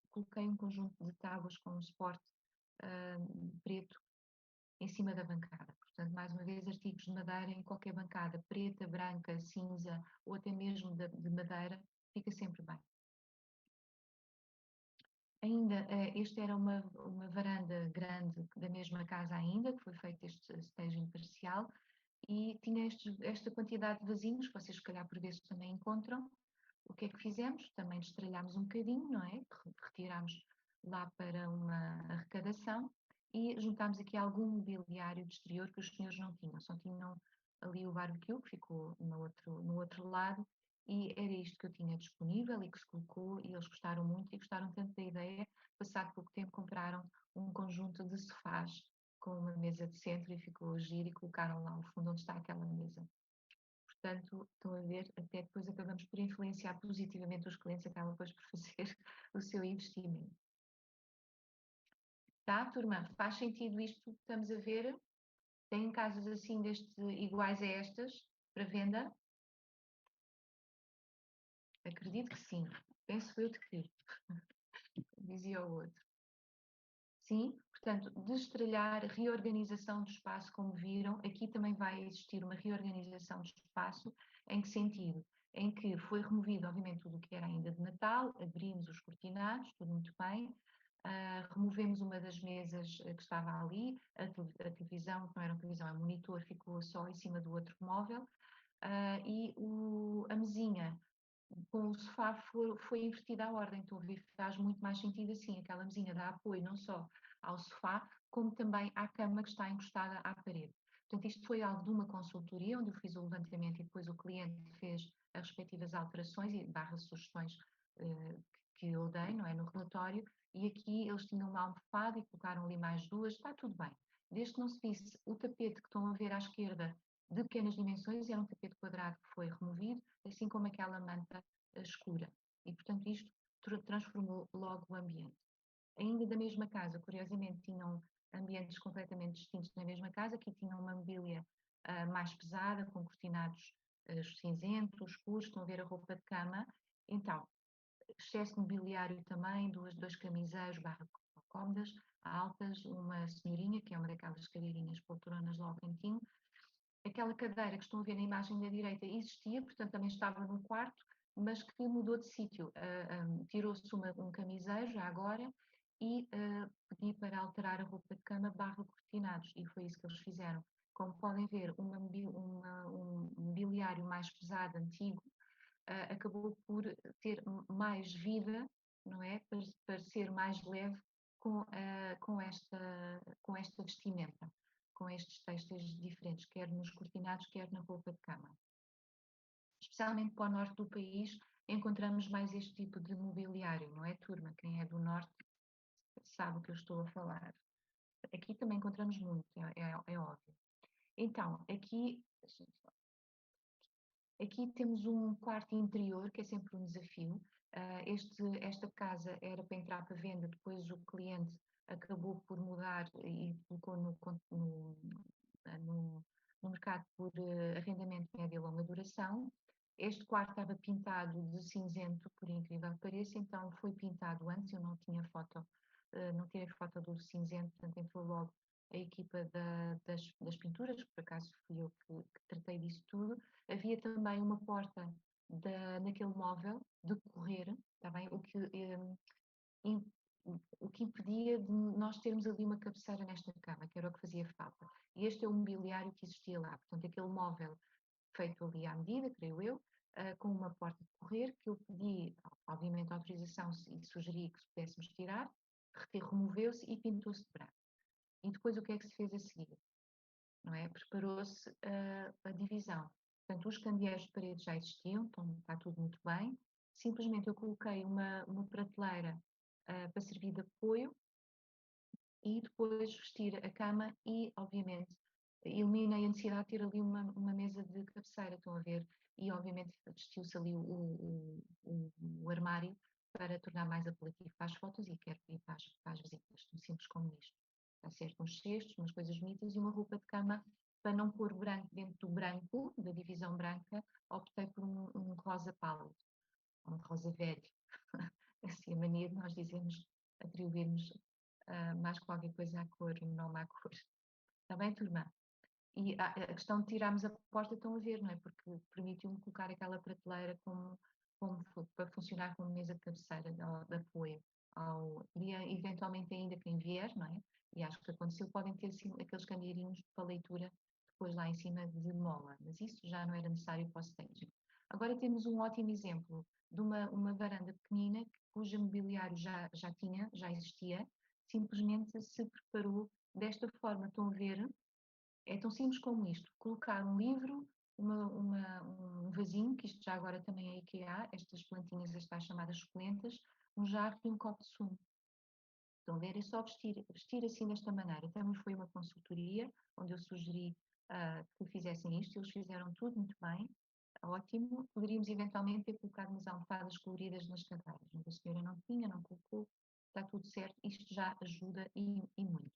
coloquei um conjunto de tábuas com um suporte preto em cima da bancada. Portanto, mais uma vez, artigos de madeira em qualquer bancada, preta, branca, cinza ou até mesmo de madeira, fica sempre bem. Ainda, esta era uma varanda grande da mesma casa ainda, que foi feito este staging parcial, e tinha esta quantidade de vasinhos, que vocês se calhar por vezes também encontram. O que é que fizemos? Também destralhámos um bocadinho, não é? Retirámos lá para uma arrecadação e juntámos aqui algum mobiliário de exterior que os senhores não tinham, só tinham ali o barbecue, que ficou no outro lado, e era isto que eu tinha disponível e que se colocou, e eles gostaram muito e gostaram tanto da ideia, passado pouco tempo compraram um conjunto de sofás com uma mesa de centro e ficou giro e colocaram lá ao fundo onde está aquela mesa. Portanto, estão a ver, até depois acabamos por influenciar positivamente os clientes, acabam depois por fazer o seu investimento. Tá, turma? Faz sentido isto que estamos a ver? Tem casas assim iguais a estas para venda? Acredito que sim. Penso eu de que, dizia o outro. Sim, portanto, destralhar, reorganização do espaço, como viram, aqui também vai existir uma reorganização do espaço. Em que sentido? Em que foi removido, obviamente, tudo o que era ainda de Natal, abrimos os cortinados, tudo muito bem, removemos uma das mesas que estava ali, a televisão, que não era uma televisão, é um monitor, ficou só em cima do outro móvel, e a mesinha com o sofá foi invertida a ordem, estou a ver que faz muito mais sentido assim, aquela mesinha dá apoio não só ao sofá, como também à cama que está encostada à parede. Portanto, isto foi algo de uma consultoria, onde eu fiz o levantamento e depois o cliente fez as respectivas alterações e barra sugestões que eu dei, não é, no relatório, e aqui eles tinham uma almofada e colocaram ali mais duas, está tudo bem. Desde que não se visse o tapete que estão a ver à esquerda de pequenas dimensões, era um tapete quadrado que foi removido, assim como aquela manta escura. E, portanto, isto transformou logo o ambiente. Ainda da mesma casa, curiosamente, tinham ambientes completamente distintos na mesma casa, aqui tinham uma mobília mais pesada, com cortinados cinzentos, escuros, estão a ver a roupa de cama. Então, excesso de mobiliário também, dois camiseiros barra cómodas altas, uma senhorinha, que é uma daquelas cadeirinhas poltronas lá ao cantinho. Aquela cadeira que estão a ver na imagem da direita existia, portanto também estava no quarto, mas que mudou de sítio. Tirou-se um camiseiro já agora e pedi para alterar a roupa de cama barra cortinados, e foi isso que eles fizeram. Como podem ver, um mobiliário mais pesado, antigo, acabou por ter mais vida, não é? Para ser mais leve com esta vestimenta, com estes textos diferentes, quer nos cortinados, quer na roupa de cama. Especialmente para o norte do país, encontramos mais este tipo de mobiliário, não é, turma? Quem é do norte sabe o que eu estou a falar. Aqui também encontramos muito, é óbvio. Então, aqui temos um quarto interior, que é sempre um desafio. Esta casa era para entrar para venda, depois o cliente acabou por mudar e colocou no mercado por arrendamento médio e longa duração. Este quarto estava pintado de cinzento, por incrível que pareça, então foi pintado antes, eu não tinha foto, não tirei foto do cinzento, portanto entrou logo a equipa das pinturas, por acaso fui eu que tratei disso tudo. Havia também uma porta naquele móvel de correr, está bem? O que impedia havia de nós termos ali uma cabeceira nesta cama, que era o que fazia falta. E este é o mobiliário que existia lá, portanto, aquele móvel feito ali à medida, creio eu, com uma porta de correr, que eu pedi, obviamente, autorização e sugeri que se pudéssemos tirar, removeu-se e pintou-se de branco. E depois o que é que se fez a seguir? Não é? Preparou-se a divisão. Portanto, os candeeiros de parede já existiam, então está tudo muito bem. Simplesmente eu coloquei uma prateleira para servir de apoio e depois vestir a cama e, obviamente, eliminei a necessidade de ter ali uma mesa de cabeceira, estão a ver? E, obviamente, vestiu-se ali o armário para tornar mais apelativo para as fotos e quero ir para as visitas, tão simples como isto. Está certo? Uns cestos, umas coisas bonitas e uma roupa de cama para não pôr branco dentro do branco, da divisão branca, optei por um rosa pálido, um rosa velho. Assim, a mania de nós dizermos, atribuirmos mais qualquer coisa à cor, um nome à cor. Está bem, turma? E a questão de tirarmos a porta, estão a ver, não é? Porque permitiu-me colocar aquela prateleira para funcionar como mesa de cabeceira de apoio. E eventualmente ainda quem vier, não é? E acho que aconteceu, podem ter assim, aqueles candeeirinhos para leitura depois lá em cima de mola, mas isso já não era necessário para o staging. Agora temos um ótimo exemplo de uma varanda pequenina cujo mobiliário já existia, simplesmente se preparou desta forma. Estão a ver? É tão simples como isto: colocar um livro, um vasinho, que isto já agora também é IKEA, estas plantinhas, estas chamadas suculentas, um jarro e um copo de sumo. Estão a ver? É só vestir assim desta maneira. Também foi uma consultoria onde eu sugeri que fizessem isto, eles fizeram tudo muito bem, ótimo. Poderíamos eventualmente ter colocado umas almofadas coloridas nas cadeiras, mas a senhora não tinha, não colocou, está tudo certo, isto já ajuda e muito.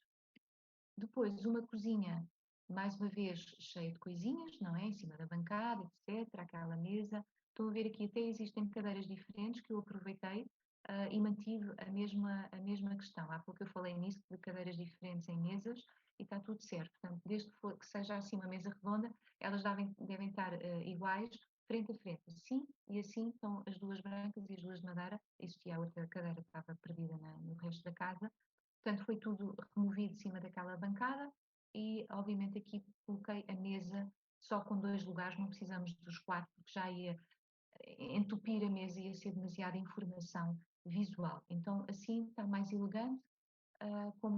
Depois, uma cozinha, mais uma vez, cheia de coisinhas, não é? Em cima da bancada, etc., aquela mesa. Estão a ver aqui, até existem cadeiras diferentes que eu aproveitei e mantive a mesma questão. Há pouco eu falei nisso, de cadeiras diferentes em mesas, e está tudo certo. Portanto, desde que seja assim uma mesa redonda, elas devem estar iguais, frente a frente. Assim e assim estão as duas brancas e as duas de madeira. Existia a outra cadeira que estava perdida no resto da casa. Portanto, foi tudo removido de cima daquela bancada e, obviamente, aqui coloquei a mesa só com 2 lugares, não precisamos dos 4, porque já ia entupir a mesa, ia ser demasiada informação visual. Então, assim está mais elegante, com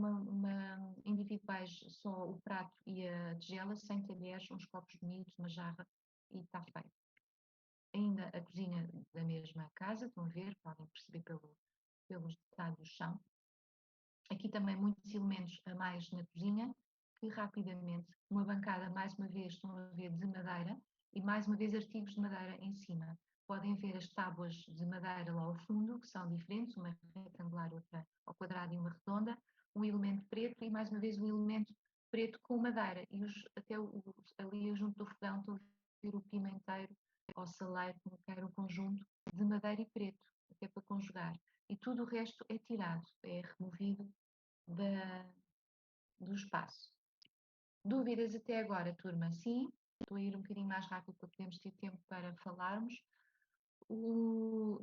individuais só o prato e a tigela, sem talheres, uns copos bonitos, uma jarra e está feito. Ainda a cozinha da mesma casa, estão a ver, podem perceber pelo estado do chão. Aqui também muitos elementos a mais na cozinha, que rapidamente, uma bancada, mais uma vez, estão a ver de madeira, e mais uma vez artigos de madeira em cima. Podem ver as tábuas de madeira lá ao fundo, que são diferentes, uma retangular, outra ao quadrado e uma redonda, um elemento preto e mais uma vez um elemento preto com madeira. E ali junto do fogão estão a ver o pimenteiro ou saleiro, como quer o conjunto, de madeira e preto, até para conjugar. E tudo o resto é tirado, é removido do espaço. Dúvidas até agora, turma? Sim? Estou a ir um bocadinho mais rápido para podermos ter tempo para falarmos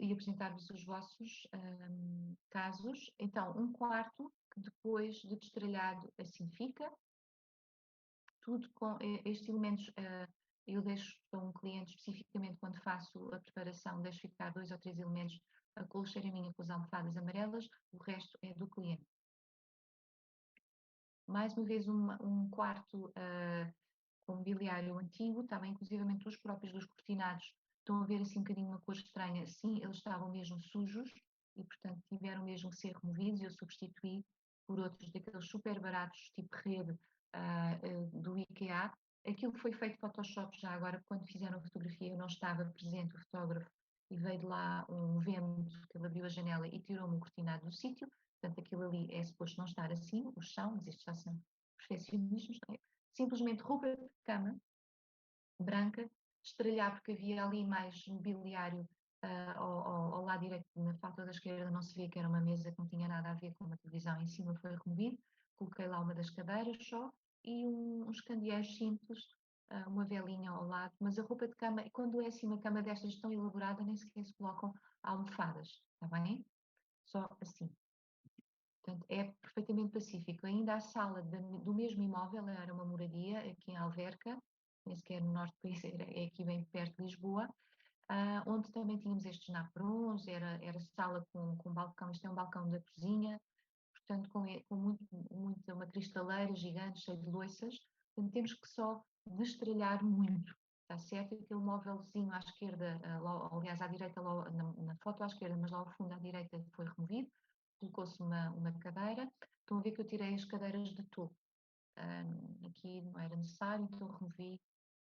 e apresentar-vos os vossos casos. Então, um quarto que depois de destralhado assim fica, tudo com estes elementos. Eu deixo para um cliente especificamente quando faço a preparação, deixo ficar 2 ou 3 elementos, a colcheira minha com as almofadas amarelas, o resto é do cliente. Mais uma vez um quarto com mobiliário antigo, também inclusivamente os próprios dos cortinados estão a ver assim um bocadinho uma cor estranha. Sim, eles estavam mesmo sujos e portanto tiveram mesmo que ser removidos. Eu substituí por outros daqueles super baratos, tipo rede do IKEA. Aquilo foi feito Photoshop já agora, quando fizeram a fotografia eu não estava presente, o fotógrafo, e veio de lá um vento que ele abriu a janela e tirou-me o cortinado do sítio. Portanto, aquilo ali é suposto não estar assim, o chão, mas isto já são perfeccionismos, não é? Simplesmente roupa de cama branca, estrelhar, porque havia ali mais mobiliário ao lado direito, na falta da esquerda não se via que era uma mesa que não tinha nada a ver com uma televisão, em cima foi removido, coloquei lá uma das cadeiras só e uns candeeiros simples, uma velinha ao lado, mas a roupa de cama, quando é assim uma cama destas tão elaborada, nem sequer se colocam almofadas, está bem? Só assim. Portanto, é completamente pacífico. Ainda a sala do mesmo imóvel era uma moradia aqui em Alverca, nem sequer no norte do país, é aqui bem perto de Lisboa, onde também tínhamos estes naprons, era sala com balcão, isto é um balcão da cozinha, portanto com uma cristaleira gigante, cheia de louças, portanto temos que só destralhar muito, está certo? Aquele móvelzinho à esquerda, aliás à direita, na foto à esquerda, mas lá ao fundo à direita foi removido, colocou-se uma cadeira, estão a ver que eu tirei as cadeiras de topo, aqui não era necessário, então removi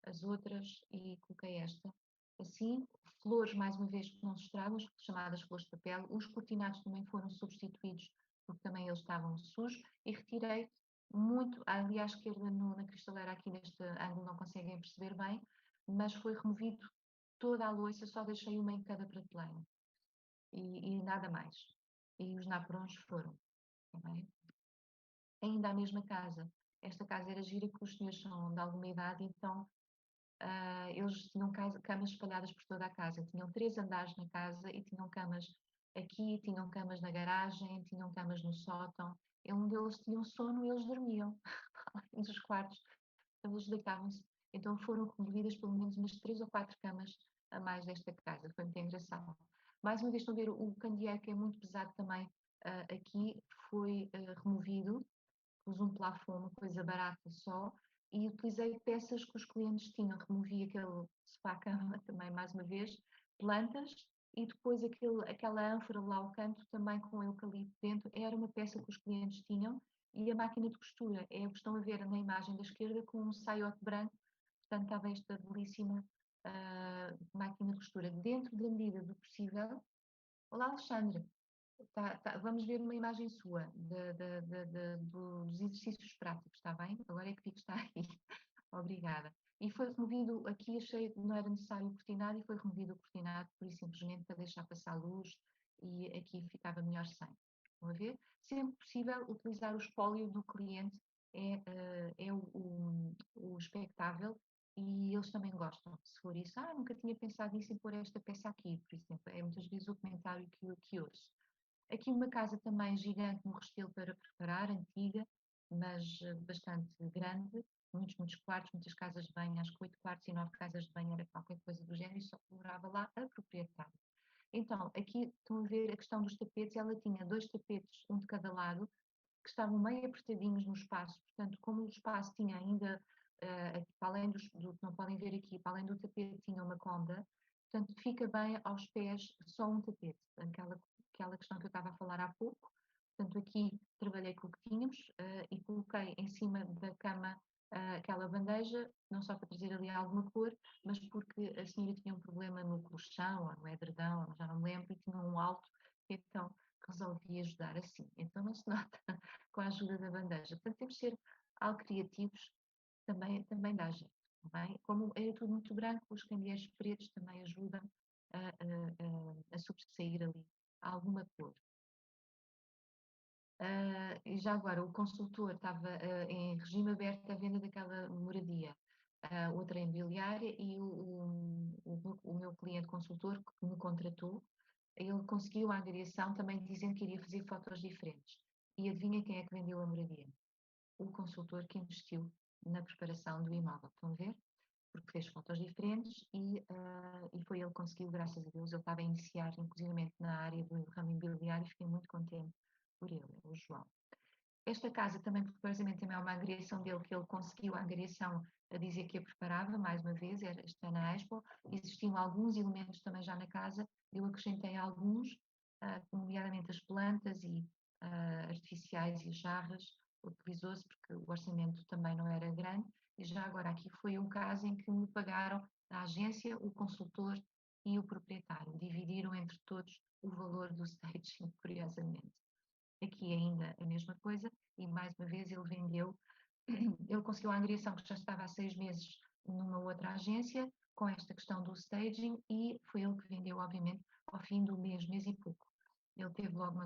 as outras e coloquei esta. Assim, flores, mais uma vez, que não se estragam, as chamadas flores de papel. Os cortinados também foram substituídos, porque também eles estavam sujos, e retirei muito, ali à esquerda na cristaleira, aqui neste ângulo não conseguem perceber bem, mas foi removido toda a louça, só deixei uma em cada prateleira, e nada mais. E os naprons foram, também. Ainda a mesma casa. Esta casa era gira, que os senhores são de alguma idade, então eles tinham camas espalhadas por toda a casa. Tinham 3 andares na casa e tinham camas aqui, tinham camas na garagem, tinham camas no sótão. Onde eles tinham sono, eles dormiam, além dos quartos. Então eles deitavam-se. Então foram removidas pelo menos umas 3 ou 4 camas a mais desta casa. Foi muito engraçado. Mais uma vez, estão a ver o candeeiro, que é muito pesado também, aqui foi removido. Pus um plafond, uma coisa barata só, e utilizei peças que os clientes tinham. Removi aquele sofá-cama também, mais uma vez, plantas, e depois aquela ânfora lá ao canto, também com eucalipto dentro, era uma peça que os clientes tinham, e a máquina de costura, é o que estão a ver na imagem da esquerda, com um saiote branco, portanto estava esta belíssima máquina de costura. Dentro da medida do possível. Olá, Alexandre. Vamos ver uma imagem sua dos exercícios práticos, está bem? Agora é que vi que está aí. Obrigada. E foi removido, aqui achei que não era necessário o cortinado, e foi removido o cortinado, por isso simplesmente para deixar passar luz, e aqui ficava melhor sem. Estão a ver? Sempre possível utilizar o espólio do cliente, é o expectável, e eles também gostam. Se for isso, nunca tinha pensado nisso, em pôr esta peça aqui, por exemplo. É muitas vezes o comentário que ouço. Aqui uma casa também gigante no Restelo para preparar, antiga, mas bastante grande, muitos quartos, muitas casas de banho, acho que 8 quartos e 9 casas de banho, era qualquer coisa do género, e só morava lá a proprietária. Então, aqui estão a ver a questão dos tapetes. Ela tinha 2 tapetes, um de cada lado, que estavam meio apertadinhos no espaço, portanto, como o espaço tinha ainda, para além do que não podem ver aqui, para além do tapete, tinha uma cômoda, portanto, fica bem aos pés só um tapete, aquela questão que eu estava a falar há pouco. Portanto, aqui trabalhei com o que tínhamos, e coloquei em cima da cama aquela bandeja, não só para trazer ali alguma cor, mas porque a senhora tinha um problema no colchão, ou no edredão, já não me lembro, e tinha um alto, então resolvi ajudar assim. Então não se nota com a ajuda da bandeja. Portanto, temos de ser algo criativos, também dá jeito. Bem? Como é tudo muito branco, os candeeiros pretos também ajudam a sobressair ali alguma cor. E já agora, o consultor estava em regime aberto à venda daquela moradia, outra imobiliária, e o meu cliente consultor, que me contratou, ele conseguiu a angariação, também dizendo que iria fazer fotos diferentes. E adivinha quem é que vendeu a moradia? O consultor que investiu na preparação do imóvel. Estão a ver? Porque fez fotos diferentes, e foi ele que conseguiu, graças a Deus. Ele estava a iniciar, inclusive na área do ramo imobiliário, e fiquei muito contente por ele, o João. Esta casa também, curiosamente, também é uma angariação dele, que ele conseguiu a angariação a dizer que a preparava, mais uma vez, está na Expo. Existiam alguns elementos também já na casa, eu acrescentei alguns, nomeadamente as plantas e artificiais e as jarras, utilizou-se porque o orçamento também não era grande, e já agora aqui foi um caso em que me pagaram a agência, o consultor e o proprietário, dividiram entre todos o valor do staging, curiosamente. Aqui ainda a mesma coisa, e mais uma vez ele vendeu, ele conseguiu a angariação, que já estava há 6 meses numa outra agência, com esta questão do staging, e foi ele que vendeu, obviamente, ao fim do mês e pouco. Ele teve logo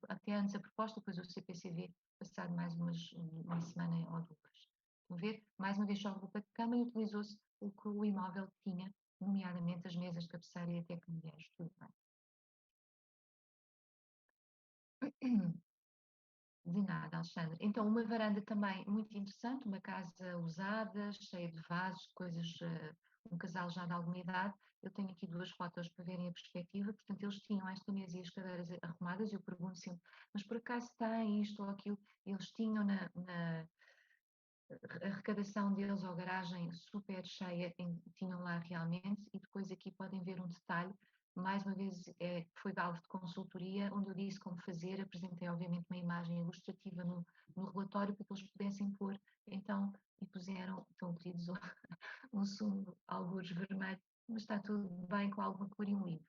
até antes a proposta, depois o CPCV, passado mais uma semana ou 2. Estão a ver? Mais uma vez só roupa de cama, e utilizou-se o que o imóvel tinha, nomeadamente as mesas de cabeceira e até caminheiros, tudo bem. De nada, Alexandre. Então, uma varanda também muito interessante, uma casa usada, cheia de vasos, coisas, um casal já de alguma idade. Eu tenho aqui duas fotos para verem a perspectiva. Portanto, eles tinham esta mesa e as cadeiras arrumadas. Eu pergunto sempre, mas por acaso tem isto ou aquilo? Eles tinham na arrecadação deles ou garagem super cheia, tinham lá realmente. E depois aqui podem ver um detalhe. Mais uma vez, foi alvo de consultoria, onde eu disse como fazer, apresentei obviamente uma imagem ilustrativa no relatório para que eles pudessem pôr, então, e puseram, estão pedidos um sumo, algures vermelho, mas está tudo bem com alguma cor e um livro.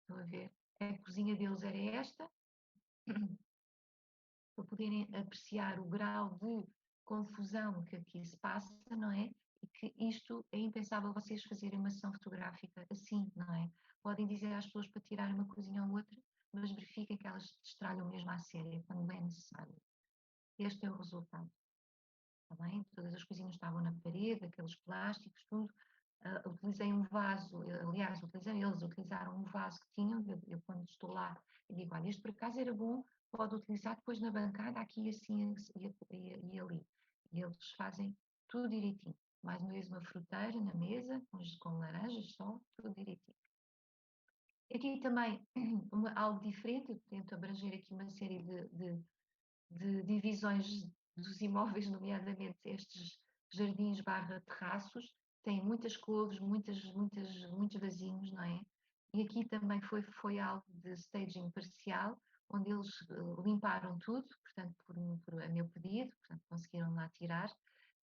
Estão a ver? A cozinha deles era esta, para poderem apreciar o grau de confusão que aqui se passa, não é? E que isto é impensável vocês fazerem uma sessão fotográfica assim, não é? Podem dizer às pessoas para tirar uma coisinha ou outra, mas verifiquem que elas distralham mesmo à séria, quando é necessário. Este é o resultado. Está bem? Todas as coisinhas estavam na parede, aqueles plásticos, tudo. Utilizei um vaso, aliás, eles utilizaram um vaso que tinham, eu quando estou lá, eu digo, olha, este por acaso era bom, pode utilizar depois na bancada, aqui assim e ali. E eles fazem tudo direitinho. Mais uma vez uma fruteira na mesa, com laranjas só, tudo direitinho. Aqui também algo diferente, eu tento abranger aqui uma série de divisões dos imóveis, nomeadamente estes jardins barra terraços, têm muitas cores, muitos vasinhos, não é? E aqui também foi algo de staging parcial, onde eles limparam tudo, portanto, por a meu pedido, portanto, conseguiram lá tirar.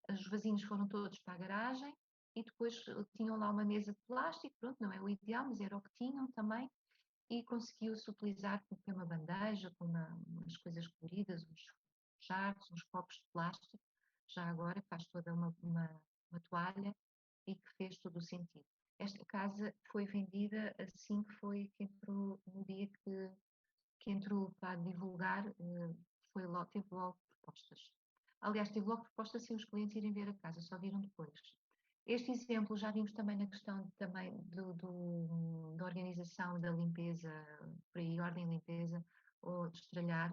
Os vasinhos foram todos para a garagem e depois tinham lá uma mesa de plástico, pronto, não é o ideal, mas era o que tinham também, e conseguiu-se utilizar com uma bandeja, com umas coisas coloridas, uns jarros, uns copos de plástico, já agora faz toda uma toalha e que fez todo o sentido. Esta casa foi vendida assim que entrou, no dia que entrou para divulgar, teve logo propostas. Aliás, teve logo propostas sem os clientes irem ver a casa, só viram depois. Este exemplo já vimos também na questão também da organização da limpeza, por aí, ordem e limpeza, ou de estralhar,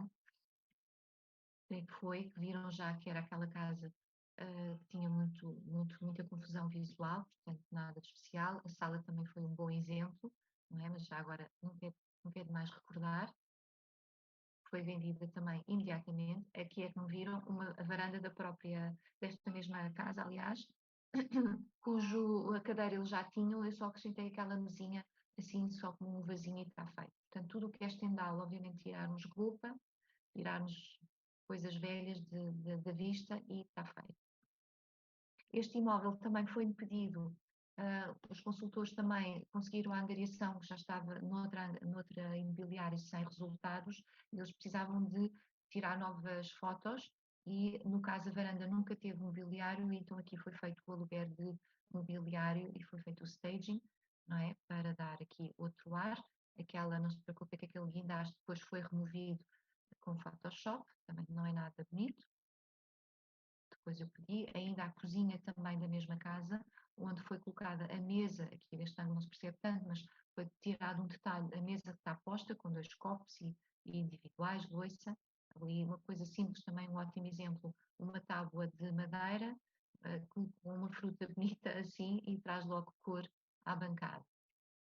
que foi, que viram já que era aquela casa que tinha muita confusão visual, portanto nada de especial. A sala também foi um bom exemplo, não é? Mas já agora nunca é demais recordar. Foi vendida também imediatamente. Aqui é que não viram a varanda desta mesma casa, aliás, a cadeira eles já tinham, eu só acrescentei aquela mesinha assim, só como um vasinho e está feito. Portanto, tudo o que é estendal, obviamente tirarmos roupa, tirarmos coisas velhas da vista e está feito. Este imóvel também foi-me pedido, os consultores também conseguiram a angariação que já estava noutra imobiliária sem resultados, eles precisavam de tirar novas fotos e, no caso, a varanda nunca teve mobiliário, então aqui foi feito o aluguer de mobiliário e foi feito o staging, não é? Para dar aqui outro ar. Não se preocupe que aquele guindaste depois foi removido com Photoshop, também não é nada bonito. Depois eu pedi, ainda a cozinha também da mesma casa, onde foi colocada a mesa, aqui neste ângulo não se percebe tanto, mas foi tirado um detalhe, a mesa que está posta com dois copos e individuais, louça, ali uma coisa simples também, um ótimo exemplo, uma tábua de madeira com uma fruta bonita assim e traz logo cor à bancada.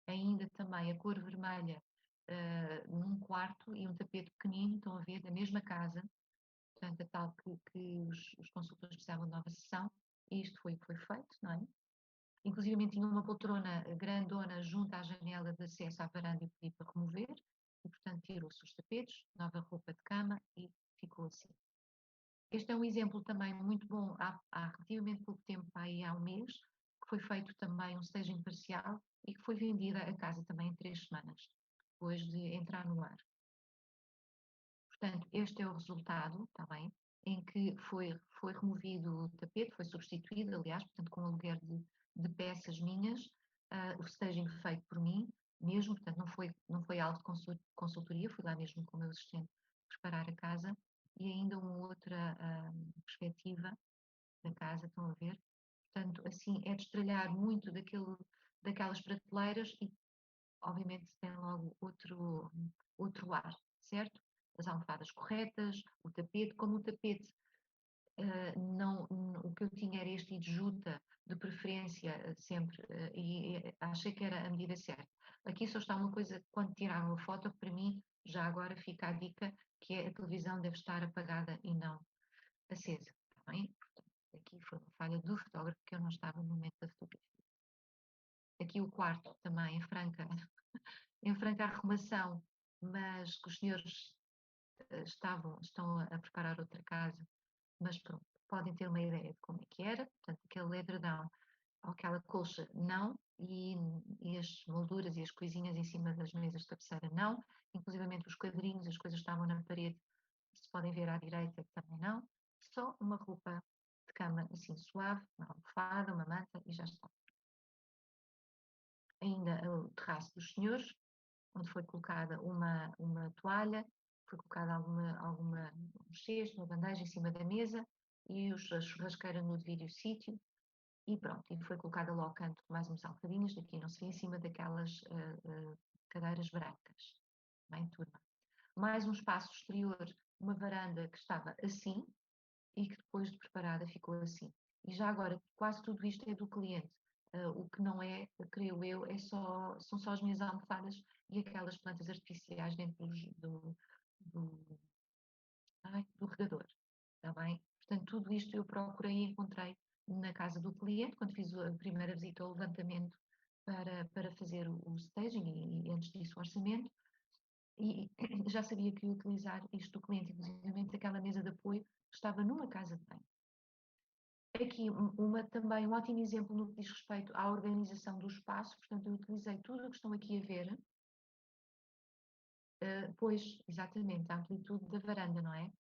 Ainda também a cor vermelha num quarto e um tapete pequenino, estão a ver, da mesma casa, portanto, a tal que os consultores precisavam de nova sessão, e isto foi feito, não é? Inclusive tinha uma poltrona grandona junto à janela de acesso à varanda e pedi para remover, e portanto tirou-se os tapetes, nova roupa de cama e ficou assim. Este é um exemplo também muito bom, há relativamente pouco tempo, aí há um mês, que foi feito também um staging parcial e que foi vendida a casa também em 3 semanas, depois de entrar no ar. Portanto, este é o resultado, está bem? Em que foi removido o tapete, foi substituído, aliás, portanto, com aluguer de peças minhas, o staging feito por mim mesmo, portanto, não foi algo de consultoria, fui lá mesmo com o meu assistente preparar a casa, e ainda uma outra perspectiva da casa, estão a ver? Portanto, assim, é destralhar muito daquelas prateleiras e, obviamente, tem logo outro ar, certo? as almofadas corretas, o tapete, como o tapete não, o que eu tinha era este de juta, de preferência sempre, e achei que era a medida certa. Aqui só está uma coisa, quando tiraram a foto, para mim, já agora fica a dica, que é a televisão deve estar apagada e não acesa, está bem? Portanto, aqui foi uma falha do fotógrafo, que eu não estava no momento da fotografia. Aqui o quarto também, em franca arrumação, mas que os senhores estão a preparar outra casa, mas pronto, podem ter uma ideia de como é que era, portanto, aquele edredão ou aquela colcha, não, e as molduras e as coisinhas em cima das mesas de cabeceira, não, inclusivamente os quadrinhos, as coisas estavam na parede, se podem ver à direita, também não, só uma roupa de cama assim suave, uma almofada, uma manta e já está. Ainda o terraço dos senhores, onde foi colocada uma toalha, foi colocada um cesto, uma bandeja em cima da mesa e a churrasqueira no devido sítio e pronto, e foi colocada lá ao canto mais umas almofadinhas, daqui não se vê, em cima daquelas cadeiras brancas, bem turma. Mais um espaço exterior, uma varanda que estava assim e que depois de preparada ficou assim. E já agora, quase tudo isto é do cliente. O que não é, creio eu, são só as minhas almofadas e aquelas plantas artificiais dentro do, do regador. Está bem? Portanto, tudo isto eu procurei e encontrei na casa do cliente, quando fiz a primeira visita ao levantamento para fazer o staging e antes disso o orçamento, e já sabia que ia utilizar isto do cliente, inclusive aquela mesa de apoio que estava numa casa de banho. Aqui também um ótimo exemplo no que diz respeito à organização do espaço, portanto eu utilizei tudo o que estão aqui a ver, pois, exatamente, a amplitude da varanda, não é?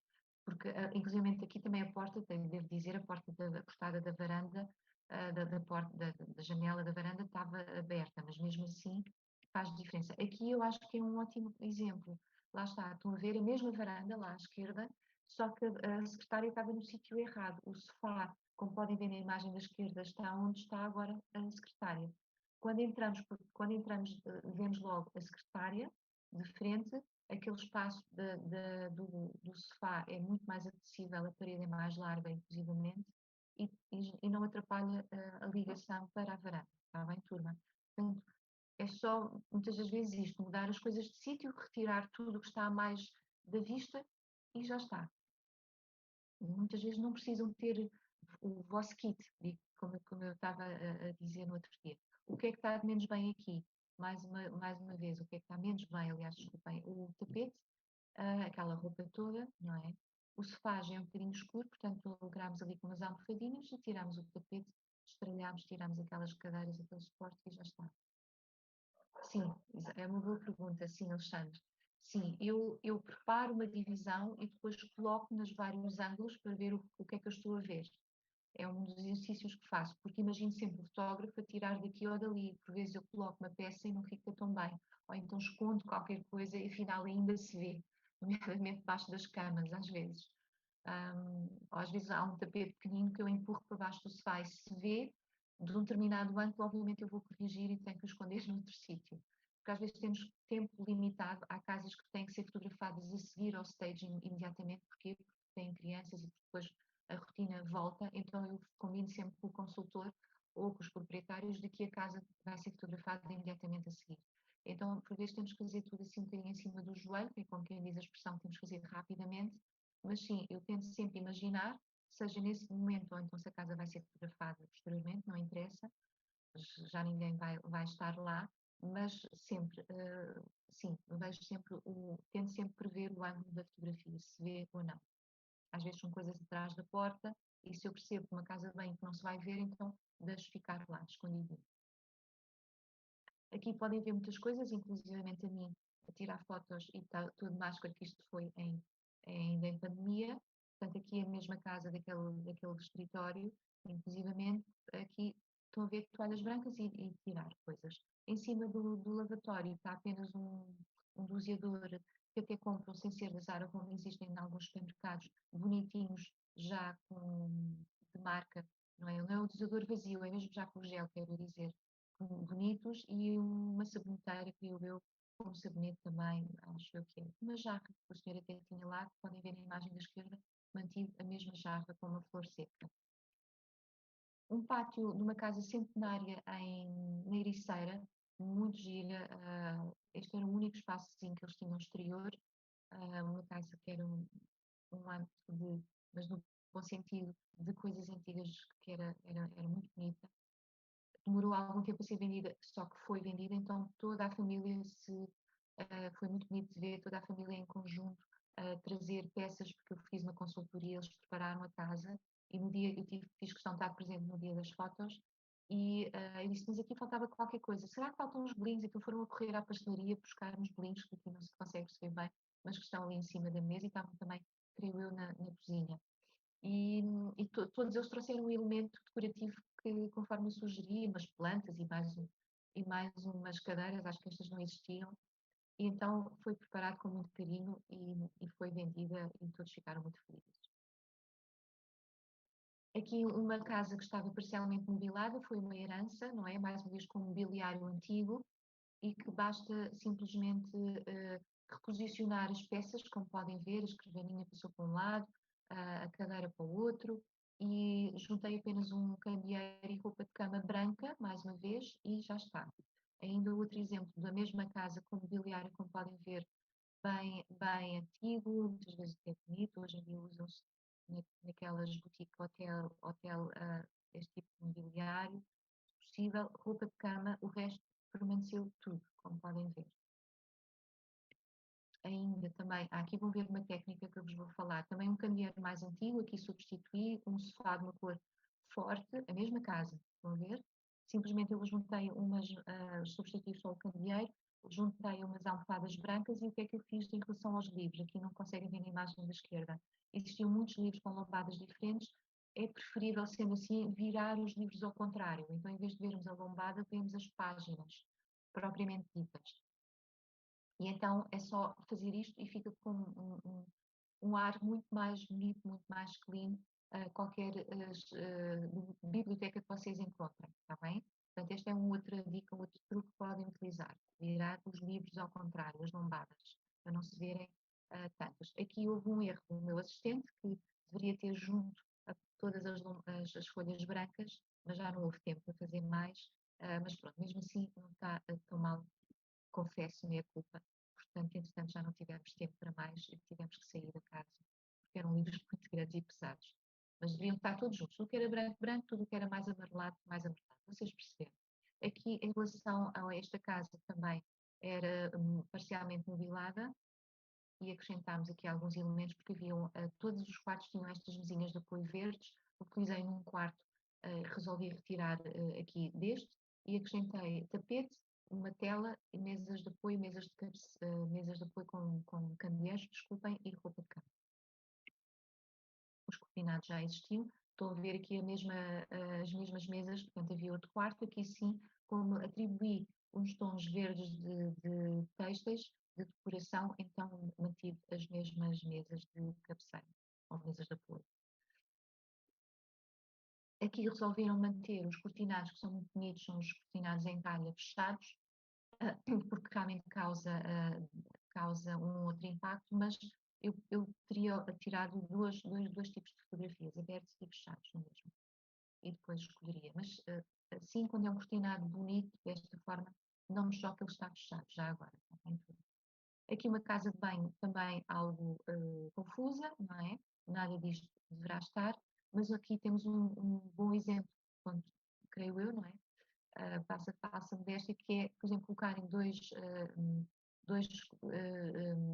Porque, inclusive aqui também a porta, devo dizer, a porta a portada da varanda, da porta, da janela da varanda estava aberta, mas mesmo assim faz diferença. Aqui eu acho que é um ótimo exemplo. Lá está, estão a ver a mesma varanda lá à esquerda, só que a secretária estava no sítio errado. O sofá, como podem ver na imagem da esquerda, está onde está agora a secretária. Quando entramos, vemos logo a secretária de frente, aquele espaço do sofá é muito mais acessível, a parede é mais larga, inclusivamente, e não atrapalha a ligação para a varanda. Está bem, turma? Portanto, é só, muitas das vezes, isto, mudar as coisas de sítio, retirar tudo o que está mais da vista e já está. Muitas vezes não precisam ter o vosso kit, como eu estava a dizer no outro dia. O que é que está menos bem aqui? Mais uma vez, o que é que está menos bem, aliás, desculpem, o tapete, aquela roupa toda, não é? O sofá já é um bocadinho escuro, portanto logramos ali com umas almofadinhas e tiramos o tapete, estralhamos, tiramos aquelas cadeiras, aquele suporte e já está. Sim, é uma boa pergunta, sim, Alexandre. Sim, eu preparo uma divisão e depois coloco nos vários ângulos para ver o que é que eu estou a ver. É um dos exercícios que faço, porque imagino sempre o fotógrafo a tirar daqui ou dali. Por vezes eu coloco uma peça e não fica tão bem. Ou então escondo qualquer coisa e afinal ainda se vê, nomeadamente debaixo das camas, às vezes. Ou às vezes há um tapete pequenino que eu empurro para baixo do sofá e se vê de um determinado ângulo, obviamente eu vou corrigir e tenho que o esconder noutro sítio. Porque às vezes temos tempo limitado, há casas que têm que ser fotografadas a seguir ao staging imediatamente, porque têm crianças e depois a rotina volta, então eu combino sempre com o consultor ou com os proprietários de que a casa vai ser fotografada imediatamente a seguir. Então, por vezes, temos que fazer tudo assim um bocadinho em cima do joelho, que é como quem diz a expressão, temos que fazer rapidamente, mas sim, eu tento sempre imaginar, seja nesse momento ou então se a casa vai ser fotografada posteriormente, não interessa, já ninguém vai estar lá, mas sempre, sim, vejo sempre tento sempre prever o ângulo da fotografia, se vê ou não. Às vezes são coisas atrás da porta, e se eu percebo que uma casa de banho que não se vai ver, então deixo ficar lá, escondido. Aqui podem ver muitas coisas, inclusivamente a mim, a tirar fotos e tudo mais, que isto foi ainda em pandemia. Portanto, aqui é a mesma casa daquele escritório, inclusivamente aqui estão a ver toalhas brancas e tirar coisas. Em cima do lavatório está apenas um doseador que até compram sem ser da Zara, como existem em alguns supermercados, bonitinhos, já de marca, não é o doseador vazio, é mesmo já com gel, quero dizer bonitos, e uma saboneteira, creio eu, como sabonete também, acho eu que é. Uma jarra que o senhor até tinha lá, que podem ver na imagem da esquerda, mantive a mesma jarra com uma flor seca. Um pátio de uma casa centenária na Ericeira, muito gira. Este era o único espaçozinho que eles tinham exterior. Uma casa que era um âmbito mas no bom sentido, de coisas antigas, que era muito bonita. Demorou algum tempo a ser vendida, só que foi vendida, então toda a família foi muito bonito de ver toda a família em conjunto trazer peças, porque eu fiz uma consultoria, eles prepararam a casa e no dia fiz questão de estar presente no dia das fotos e eu disse, mas aqui faltava qualquer coisa, será que faltam uns bolinhos? Então foram a correr à pastelaria buscar uns bolinhos que aqui não se consegue perceber bem, mas que estão ali em cima da mesa e estavam também, creio eu, na cozinha. Todos eles trouxeram um elemento decorativo que, conforme eu sugeri, umas plantas e mais umas cadeiras, acho que estas não existiam, e então foi preparado com muito carinho e foi vendida e todos ficaram muito felizes. Aqui uma casa que estava parcialmente mobilada, foi uma herança, não é? Mais uma vez com um mobiliário antigo e que basta simplesmente reposicionar as peças, como podem ver, a escrivaninha passou para um lado, a cadeira para o outro e juntei apenas um candeeiro e roupa de cama branca, mais uma vez, e já está. Ainda outro exemplo da mesma casa com mobiliário, como podem ver, bem antigo, muitas vezes até bonito, hoje em dia usam-se naquelas boutique hotel este tipo de mobiliário, possível, roupa de cama, o resto permaneceu tudo, como podem ver. Ainda também, aqui vão ver uma técnica que eu vos vou falar, também um candeeiro mais antigo, aqui substituí um sofá de uma cor forte, a mesma casa, estão a ver? Simplesmente eu juntei substituí só o candeeiro, juntei umas almofadas brancas e o que é que eu fiz em relação aos livros? Aqui não conseguem ver na imagem da esquerda. Existiam muitos livros com lombadas diferentes, é preferível, sendo assim, virar os livros ao contrário. Então, em vez de vermos a lombada, vemos as páginas propriamente ditas. E então é só fazer isto e fica com um ar muito mais bonito, muito mais clean, qualquer biblioteca que vocês encontrem, está bem? Portanto, esta é uma outra dica, um outro truque que podem utilizar, virar os livros ao contrário, as lombadas, para não se verem tantas. Aqui houve um erro do meu assistente, que deveria ter junto a todas as folhas brancas, mas já não houve tempo para fazer mais, mas pronto, mesmo assim não está tão mal, confesso, minha culpa. Portanto, entretanto, já não tivemos tempo para mais e tivemos que sair da casa, porque eram livros muito grandes e pesados. Mas deviam estar todos juntos. Tudo que era branco, branco, tudo que era mais amarelado, mais amarelado. Vocês perceberam? Aqui, em relação a esta casa, também era parcialmente mobilada e acrescentámos aqui alguns elementos, porque todos os quartos tinham estas mesinhas de apoio verdes. Utilizei num quarto, resolvi retirar aqui deste e acrescentei tapete, uma tela, mesas de apoio, mesas de apoio com candeeiros, desculpem, e roupa de cama. Os cortinados já existiam. Estou a ver aqui as mesmas mesas, portanto havia outro quarto, aqui sim, como atribuí uns tons verdes de têxteis, de decoração, então mantive as mesmas mesas de cabeceira, ou mesas de apoio. Aqui resolveram manter os cortinados, que são muito bonitos, são os cortinados em calha fechados, porque realmente causa um outro impacto, mas eu teria tirado dois tipos de fotografias, abertos e fechados no mesmo, e depois escolheria. Mas assim, quando é um cortinado bonito, desta forma, não me choca ele estar fechado, já agora. Aqui uma casa de banho também algo confusa, não é? Nada disto deverá estar, mas aqui temos um bom exemplo, creio eu, não é? Passa modéstia, que é, por exemplo, colocarem dois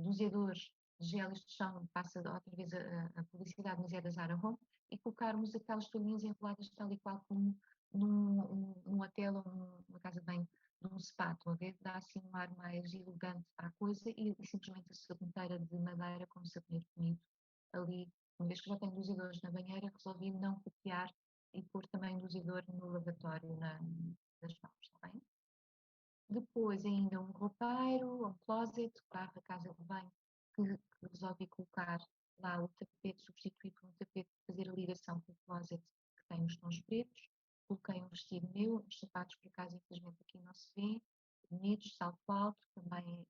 doseadores de gel, isto chão, passa outra vez a publicidade, mas é da Zara Home, e colocarmos aquelas toalhinhas enroladas tal e qual como num hotel ou numa casa de banho, num spa, estão a ver? Dá assim um ar mais elegante à coisa e simplesmente a saboneteira de madeira com um sabonete bonito ali. Uma vez que já tenho doseadores na banheira, resolvi não copiar e pôr também doseador no lavatório, das mãos, está bem? Depois ainda um roupeiro, um closet, barra casa de banho, que resolvi colocar lá o tapete, substituir por um tapete, fazer a ligação com o closet que tem os tons pretos. Coloquei um vestido meu, os sapatos por acaso infelizmente aqui não se vê, bonitos, salto alto, também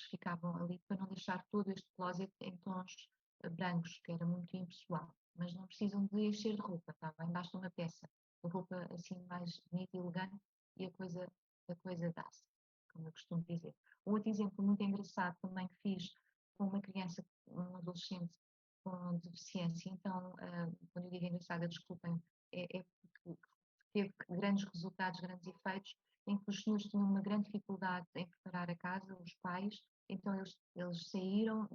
ficavam ali para não deixar todo este closet em tons brancos, que era muito impessoal. Mas não precisam de encher de roupa, tá bem? Basta uma peça de roupa assim mais bonita e elegante e a coisa dá-se, como eu costumo dizer. Outro exemplo muito engraçado também que fiz com uma criança, um adolescente com deficiência, então, quando eu digo engraçada, desculpem, é porque teve grandes resultados, grandes efeitos, em que os senhores tinham uma grande dificuldade em preparar a casa, os pais, então eles saíram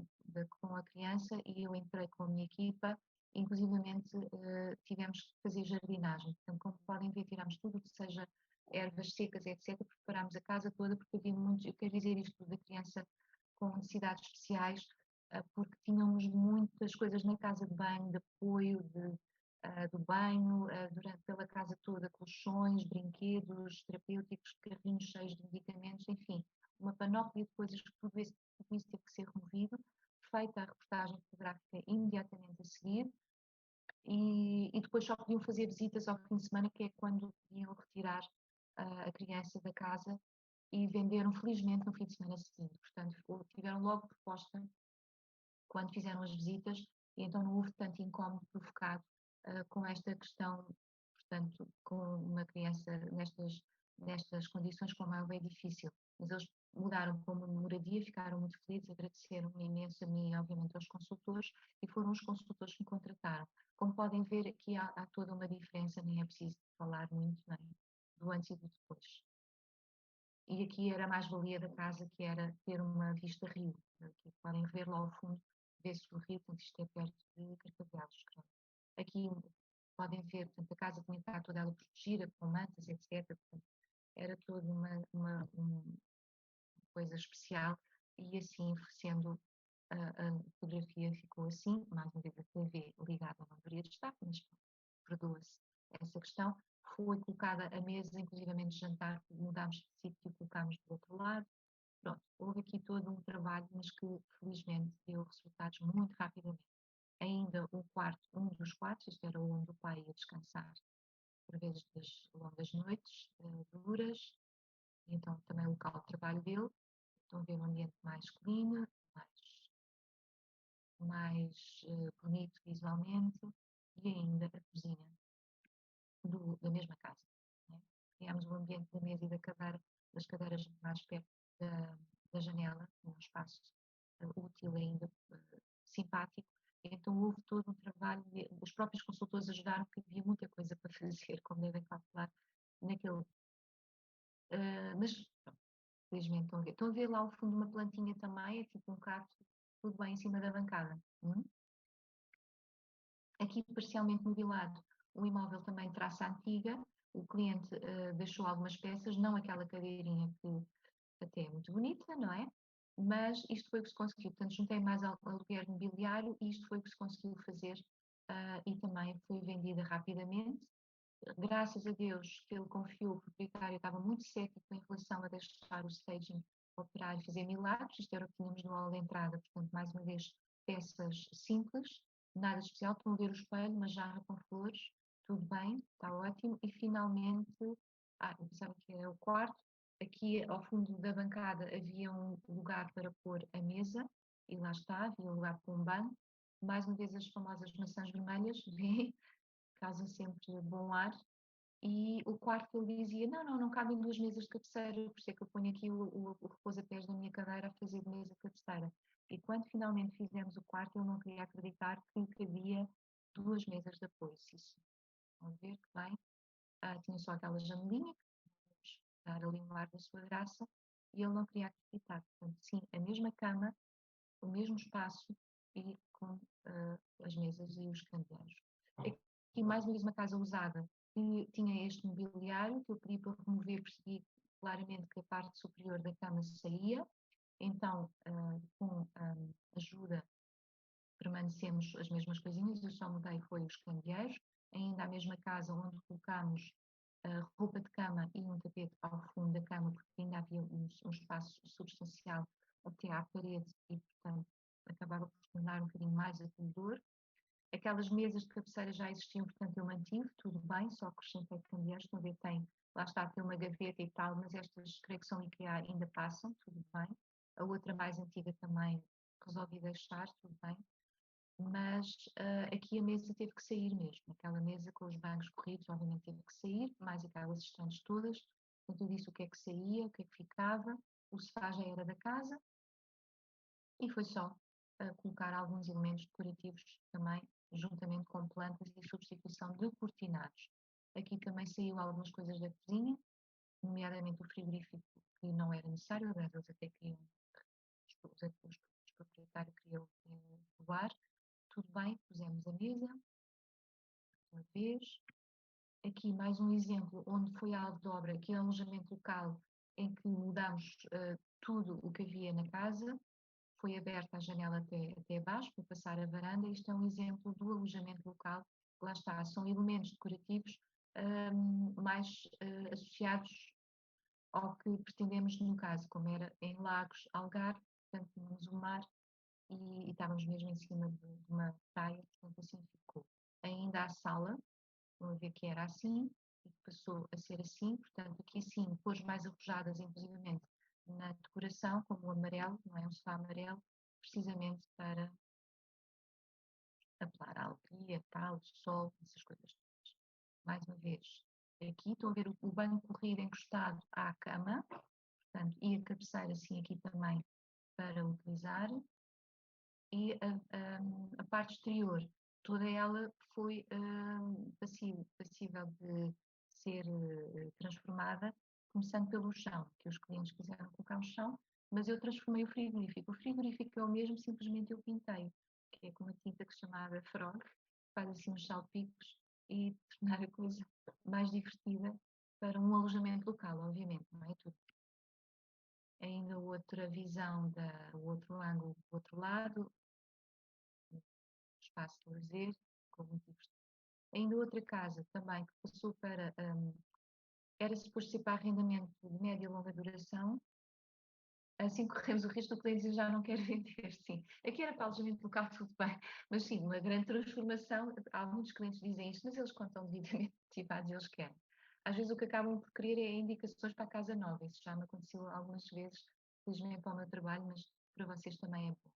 com a criança e eu entrei com a minha equipa, inclusivamente tivemos que fazer jardinagem. Portanto, como podem ver, tiramos tudo o que seja ervas secas, etc., preparámos a casa toda, porque havia muitos, eu quero dizer isto da criança com necessidades especiais, porque tínhamos muitas coisas na casa de banho, de apoio, do banho, pela casa toda, colchões, brinquedos terapêuticos, carrinhos cheios de medicamentos, enfim, uma panóplia de coisas que tudo isso teve que ser removido, feita a reportagem fotográfica imediatamente a seguir, e depois só podiam fazer visitas ao fim de semana, que é quando podiam retirar a criança da casa, e venderam felizmente no fim de semana seguinte. Portanto, tiveram logo proposta quando fizeram as visitas, e então não houve tanto incómodo provocado com esta questão, portanto, com uma criança nestas condições, como é bem difícil. Mas eles mudaram para uma moradia, ficaram muito felizes, agradeceram-me imenso a mim e, obviamente, aos consultores, e foram os consultores que me contrataram. Como podem ver, aqui há toda uma diferença, nem é preciso falar muito, nem do antes e do depois. E aqui era a mais-valia da casa, que era ter uma vista rio. Aqui podem ver lá ao fundo, vê-se o rio, portanto isto é perto de Carcavelos, creio. Aqui podem ver, portanto, a casa tinha estado toda ela protegida, com mantas, etc. Portanto, era toda uma coisa especial, e assim, sendo a fotografia ficou assim, mais uma vez a TV ligada não deveria de estar, mas perdoa-se essa questão. Foi colocada a mesa, inclusivamente de jantar, mudámos de sítio e colocámos do outro lado. Pronto, houve aqui todo um trabalho, mas que felizmente deu resultados muito rapidamente. Ainda um dos quartos, isto era onde o pai ia descansar, por vezes das longas noites duras, e então também o local de trabalho dele. Estão a ver um ambiente mais clean, mais bonito visualmente, e ainda a cozinha da mesma casa. Né? Criámos o ambiente da mesa e das cadeiras mais perto da janela, um espaço útil ainda, simpático. Então houve todo um trabalho, os próprios consultores ajudaram, porque havia muita coisa para fazer, como devem calcular, naquele. Mas, felizmente, estão a ver lá ao fundo uma plantinha também, é tipo um cacto, tudo bem em cima da bancada. Aqui parcialmente mobilado, o imóvel também traça antiga, o cliente deixou algumas peças, não aquela cadeirinha que até é muito bonita, não é? Mas isto foi o que se conseguiu, portanto juntei mais aluguer mobiliário e isto foi o que se conseguiu fazer, e também foi vendida rapidamente. Graças a Deus que ele confiou, o proprietário estava muito cético em relação a deixar o staging operar e fazer milagres, isto era o que tínhamos no hall de entrada, portanto mais uma vez peças simples, nada especial, estão a ver o espelho, mas jarra com flores, tudo bem, está ótimo, e finalmente, eu pensava que era o quarto, aqui ao fundo da bancada havia um lugar para pôr a mesa, e lá está, havia um lugar para um banco, mais uma vez as famosas maçãs vermelhas, vê, causam sempre bom ar, e o quarto ele dizia, não cabem duas mesas de cabeceira, por isso é que eu ponho aqui o repousa-pés da minha cadeira a fazer de mesa de cabeceira. E quando finalmente fizemos o quarto, eu não queria acreditar que cabia duas mesas de apoio. Isso, vão ver que bem. Tinha só aquela janelinha, que vamos dar ali um ar da sua graça, e ele não queria acreditar. Portanto, sim, a mesma cama, o mesmo espaço e com as mesas e os candeeiros. Aqui mais uma vez uma casa usada, que tinha este mobiliário, que eu pedi para remover, percebi claramente que a parte superior da cama saía, então com ajuda permanecemos as mesmas coisinhas, eu só mudei foi os candeeiros, ainda a mesma casa onde colocámos roupa de cama e um tapete ao fundo da cama, porque ainda havia um espaço substancial até à parede e, portanto, acabava por tornar um bocadinho mais acolhedor. Aquelas mesas de cabeceira já existiam, portanto eu mantive, tudo bem, só acrescentei candeeiros, estão a ver, lá está, tem uma gaveta e tal, mas estas, creio que são IKEA, ainda passam, tudo bem. A outra mais antiga também resolvi deixar, tudo bem, mas aqui a mesa teve que sair mesmo. Aquela mesa com os bancos corridos, obviamente teve que sair, mais aquelas estantes todas. Portanto, eu disse o que é que saía, o que é que ficava. O sofá já era da casa e foi só colocar alguns elementos decorativos também, juntamente com plantas e substituição de cortinados. Aqui também saiu algumas coisas da cozinha, nomeadamente o frigorífico, que não era necessário, aliás, eles até queriam, os proprietários queriam doar. Tudo bem, pusemos a mesa, uma vez. Aqui mais um exemplo onde foi alvo de obra, aqui é um alojamento local em que mudámos tudo o que havia na casa, foi aberta a janela até baixo para passar a varanda. Isto é um exemplo do alojamento local. Lá está, são elementos decorativos mais associados ao que pretendemos no caso, como era em Lagos, Algarve, portanto tínhamos o mar e estávamos mesmo em cima de uma praia, portanto assim ficou. Ainda a sala, estão a ver que era assim, e passou a ser assim, portanto aqui sim, cores mais arrojadas, inclusivamente na decoração, como o amarelo, não é um sofá amarelo, precisamente para apelar à alegria, tal, sol, essas coisas todas. Mais uma vez, aqui estão a ver o banco corrido encostado à cama, portanto, e a cabeceira assim aqui também para utilizar, e a parte exterior, toda ela foi passível de ser transformada, começando pelo chão, que os clientes quiseram colocar no chão, mas eu transformei o frigorífico. O frigorífico é o mesmo, simplesmente eu pintei, que é com uma tinta que se chamava Frog, faz assim uns salpicos e tornar a coisa mais divertida para um alojamento local, obviamente, não é tudo. Ainda outra visão, o outro ângulo do outro lado, espaço de lazer, com muito divertido. Ainda outra casa também que passou para, era suposto ser para arrendamento de média e longa duração, assim corremos o risco do cliente dizer já não quer vender, sim. Aqui era para alojamento local, tudo bem, mas sim, uma grande transformação, há muitos clientes que dizem isto, mas eles contam devidamente motivados e eles querem. Às vezes o que acabam por querer é indicações para a casa nova, isso já me aconteceu algumas vezes, felizmente para o meu trabalho, mas para vocês também é bom.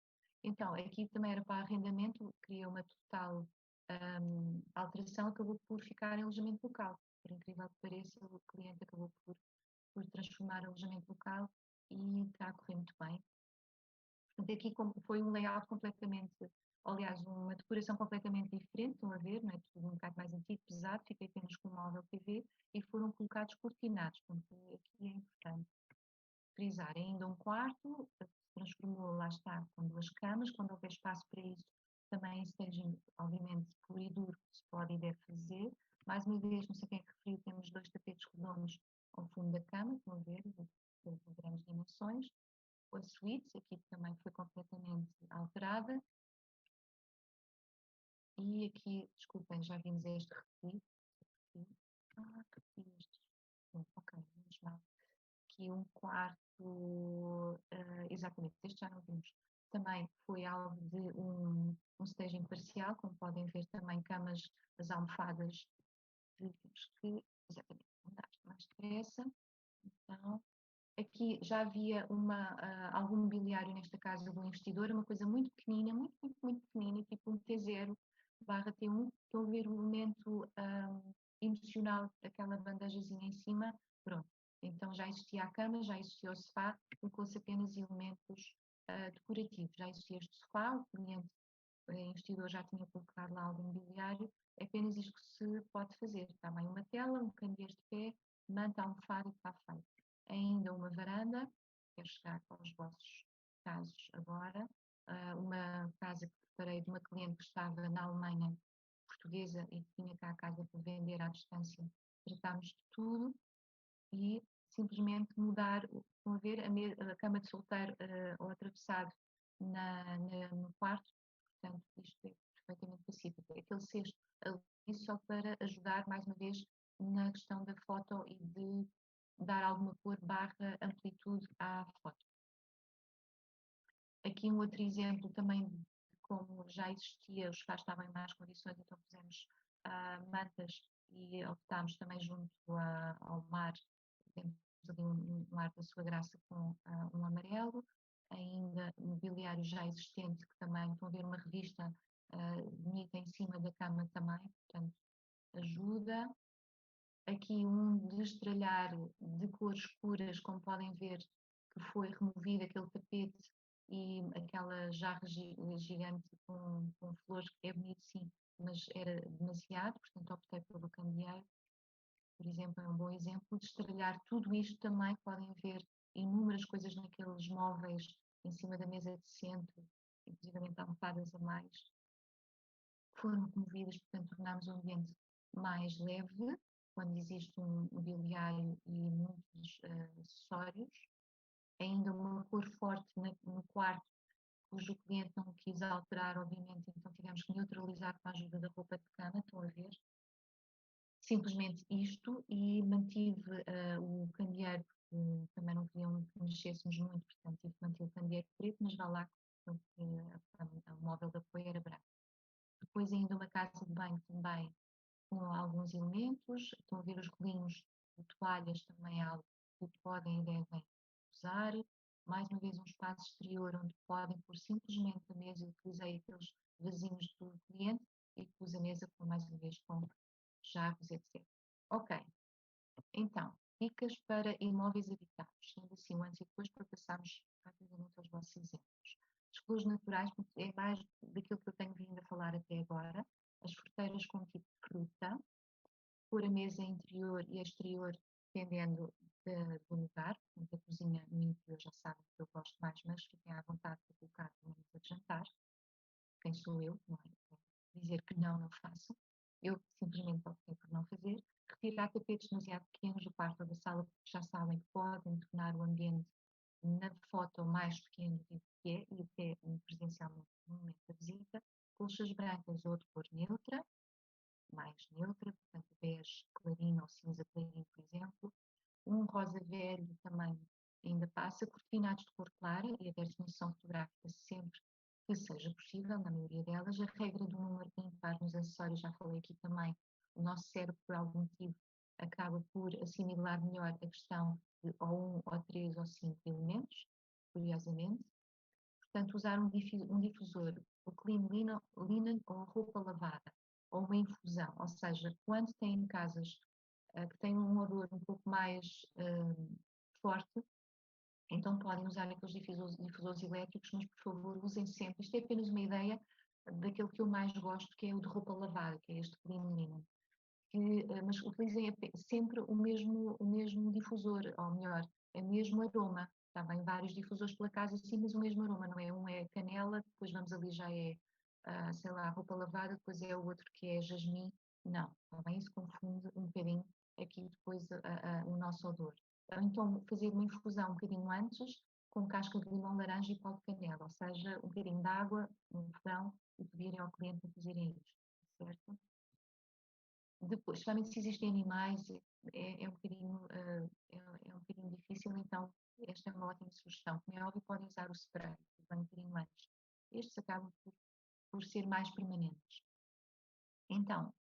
Então, aqui também era para arrendamento, queria uma total alteração, acabou por ficar em alojamento local. Por incrível que pareça, o cliente acabou por transformar o alojamento local e está a correr muito bem. Portanto, aqui foi um layout completamente, aliás, uma decoração completamente diferente, estão a ver, não é? Tudo um bocado mais antigo, pesado, fiquei apenas com o móvel PV e foram colocados cortinados. Portanto, aqui é importante frisar ainda um quarto, se transformou, lá está, com duas camas, quando houver espaço para isso, também staging, obviamente, puro e duro, que se pode e deve fazer. Mais uma vez, não sei quem é que referiu, temos dois tapetes redondos ao fundo da cama, estão a ver, de grandes dimensões. A suíte, aqui também foi completamente alterada. E aqui, desculpem, já vimos este repetido. Repeti este. Bom, ok, menos mal. Aqui um quarto, exatamente, este já não vimos. Também foi alvo de um staging parcial, como podem ver também camas, as almofadas, temos que, exatamente, mudar mais depressa. Então, aqui já havia algum mobiliário nesta casa do investidor, uma coisa muito pequenina, muito, muito, muito pequenina, tipo um T0/T1. Estão a ver o elemento emocional daquela bandejazinha em cima, pronto. Então já existia a cama, já existia o sofá, colocou-se apenas elementos decorativos. Já existia este sofá, o cliente investidor já tinha colocado lá algum mobiliário, é apenas isto que se pode fazer. Também uma tela, um candeeiro de pé, manta, almofada e está feito. Ainda uma varanda, quero chegar aos vossos casos agora, uma casa que preparei de uma cliente que estava na Alemanha, portuguesa, e que tinha cá a casa para vender à distância. Tratámos de tudo e simplesmente mudar, estão a ver, a cama de solteiro ao atravessado no quarto, portanto isto é perfeitamente pacífico. Aquele cesto ali só para ajudar mais uma vez na questão da foto e de dar alguma cor barra amplitude à foto. Aqui um outro exemplo também de como já existia, os sofás estavam em más condições, então fizemos mantas e optámos também junto ao mar, temos ali um mar da sua graça com um amarelo. ainda mobiliário já existente, que também estão a ver uma revista bonita em cima da cama também, portanto, ajuda. Aqui um destralhar de cores escuras, como podem ver, que foi removido aquele tapete e aquela jarra gigante com flores, que é bonito sim, mas era demasiado, portanto optei pelo candeeiro. Por exemplo, é um bom exemplo. Destralhar tudo isto também, podem ver inúmeras coisas naqueles móveis em cima da mesa de centro, inclusive almofadas a mais, foram removidas, portanto tornámos o ambiente mais leve, quando existe um mobiliário e muitos acessórios. Ainda uma cor forte no quarto, cujo cliente não quis alterar, obviamente, então tivemos que neutralizar com a ajuda da roupa de cama, estão a ver? Simplesmente isto, e mantive o candeeiro, porque também não queriam que mexêssemos muito, portanto tive que manter o candeeiro preto, mas vá lá, porque o móvel de apoio era branco. Depois ainda uma casa de banho também com alguns elementos, estão a ver os rolinhos de toalhas, também é algo que podem e devem usar. Mais uma vez um espaço exterior onde podem pôr simplesmente a mesa. Eu utilizei aqueles vasinhos do cliente e pus a mesa mais uma vez com jarros, etc. Ok, então, dicas para imóveis habitados, sendo assim, o antes e depois, para passarmos rapidamente aos vossos exemplos. As cores naturais é mais daquilo que eu tenho vindo a falar até agora. As fruteiras com tipo de fruta, pôr a mesa interior e exterior, dependendo do lugar. Portanto, a cozinha no interior já sabem que eu gosto mais, mas fiquem à vontade para colocar uma mesa de jantar. Quem sou eu, não é? Dizer que não, não faço. Eu simplesmente optei por não fazer. Retirar tapetes demasiado pequenos do quarto ou da sala, porque já sabem que podem tornar o ambiente na foto mais pequeno do que é, e até presencialmente no momento da visita. Colchas brancas ou de cor neutra, mais neutra, portanto bege clarinho ou cinza clarinho, por exemplo. Um rosa velho também ainda passa. Cortinados de cor clara e a definição fotográfica sempre que seja possível, na maioria delas. A regra do número ímpar nos acessórios, já falei aqui também, o nosso cérebro, por algum motivo, acaba por assimilar melhor a questão de ou 1, ou 3, ou 5 elementos, curiosamente. Portanto, usar um difusor, o clean linen ou roupa lavada, ou uma infusão, ou seja, quando têm casas que têm um odor um pouco mais forte, então podem usar aqueles difusores elétricos, mas por favor usem sempre, isto é apenas uma ideia daquele que eu mais gosto, que é o de roupa lavada, que é este clean linen. Mas utilizem sempre o mesmo difusor, ou melhor, o mesmo aroma. Está bem, vários difusores pela casa, sim, mas o mesmo aroma, não é? Um é canela, depois vamos ali já é, sei lá, roupa lavada, depois é o outro que é jasmim. Não, está bem? Isso confunde um bocadinho aqui depois o nosso odor. Então, fazer uma infusão um bocadinho antes, com casca de limão, laranja e pó de canela, ou seja, um bocadinho de água, um fogão, e pedirem ao cliente para fazerem isto, certo? Depois, especialmente se existem animais, é um bocadinho, é um bocadinho difícil, então esta é uma ótima sugestão. Como é óbvio, podem usar o spray, que vem um bocadinho antes. Estes acabam por ser mais permanentes. Então,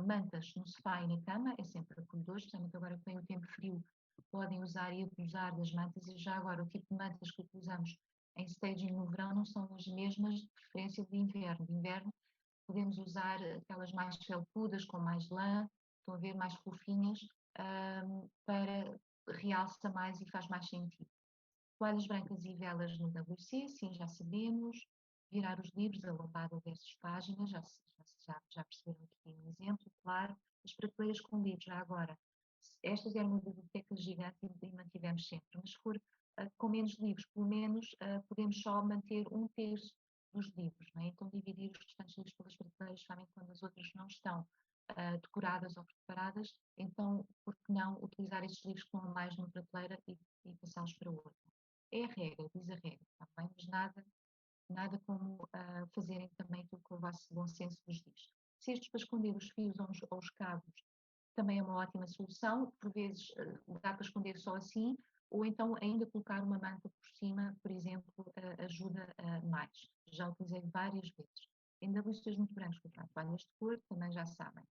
mantas no sofá e na cama, é sempre acolhedor, especialmente agora que tem o tempo frio, podem usar e abusar das mantas, e já agora o tipo de mantas que utilizamos em staging no verão não são as mesmas de preferência de inverno. De inverno podemos usar aquelas mais felpudas, com mais lã, estão a ver, mais fofinhas, para realça mais e faz mais sentido. Toalhas brancas e velas no WC, sim, já sabemos. Virar os livros, a lombada versus páginas, já perceberam aqui um exemplo, claro. As prateleiras com livros, já agora. Estas eram uma biblioteca gigante e mantivemos sempre, mas se for com menos livros, pelo menos podemos só manter um terço dos livros, não é? Então dividir os restantes livros pelas prateleiras, somente quando as outras não estão decoradas ou preparadas, então por que não utilizar estes livros que estão mais numa prateleira e passá-los para outra? É a regra, diz a regra, também, mas nada como fazerem também aquilo que o vosso bom senso vos diz. Cestos para esconder os fios ou os cabos também é uma ótima solução, por vezes dá para esconder só assim, ou então ainda colocar uma manta por cima, por exemplo, ajuda mais. Já utilizei várias vezes. Ainda listas muito brancos com toalhas de cor, também já sabem.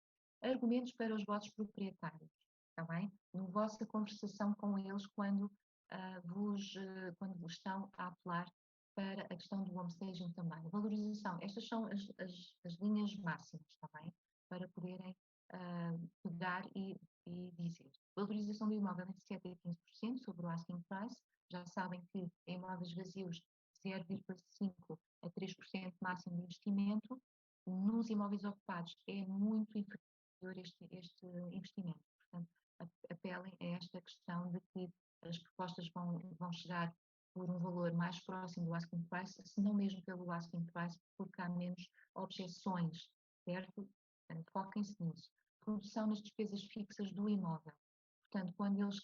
Argumentos para os vossos proprietários, está bem? Na vossa conversação com eles, quando quando vos estão a apelar para a questão do homestaging também. Valorização, estas são as linhas máximas também, para poderem pegar e dizer. Valorização do imóvel entre 7% e 15% sobre o asking price. Já sabem que em imóveis vazios 0,5% a 3% máximo de investimento. Nos imóveis ocupados é muito inferior este investimento. Portanto, apelem a esta questão de que as propostas vão chegar por um valor mais próximo do asking price, se não mesmo pelo asking price, porque há menos objeções, certo? Foquem-se nisso. Redução nas despesas fixas do imóvel. Portanto, quando eles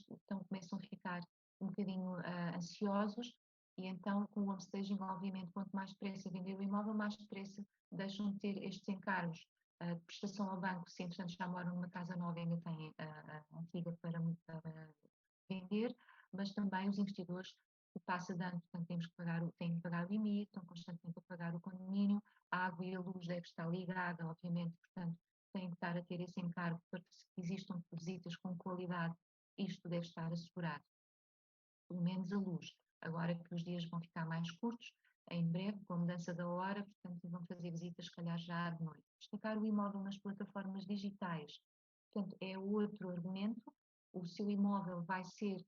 começam a ficar um bocadinho ansiosos, e então com o homestaging, obviamente, quanto mais depressa vender o imóvel, mais depressa deixam de ter estes encargos de prestação ao banco, se entretanto já moram numa casa nova e ainda têm a antiga para vender, mas também os investidores que passa de ano, portanto têm que pagar o IMI, estão constantemente a pagar o condomínio, a água e a luz deve estar ligada, obviamente, portanto têm que estar a ter esse encargo para que se existam visitas com qualidade, isto deve estar assegurado, pelo menos a luz. Agora que os dias vão ficar mais curtos, em breve, com a mudança da hora, portanto vão fazer visitas, se calhar já de noite. Destacar o imóvel nas plataformas digitais, portanto é outro argumento, o seu imóvel vai ser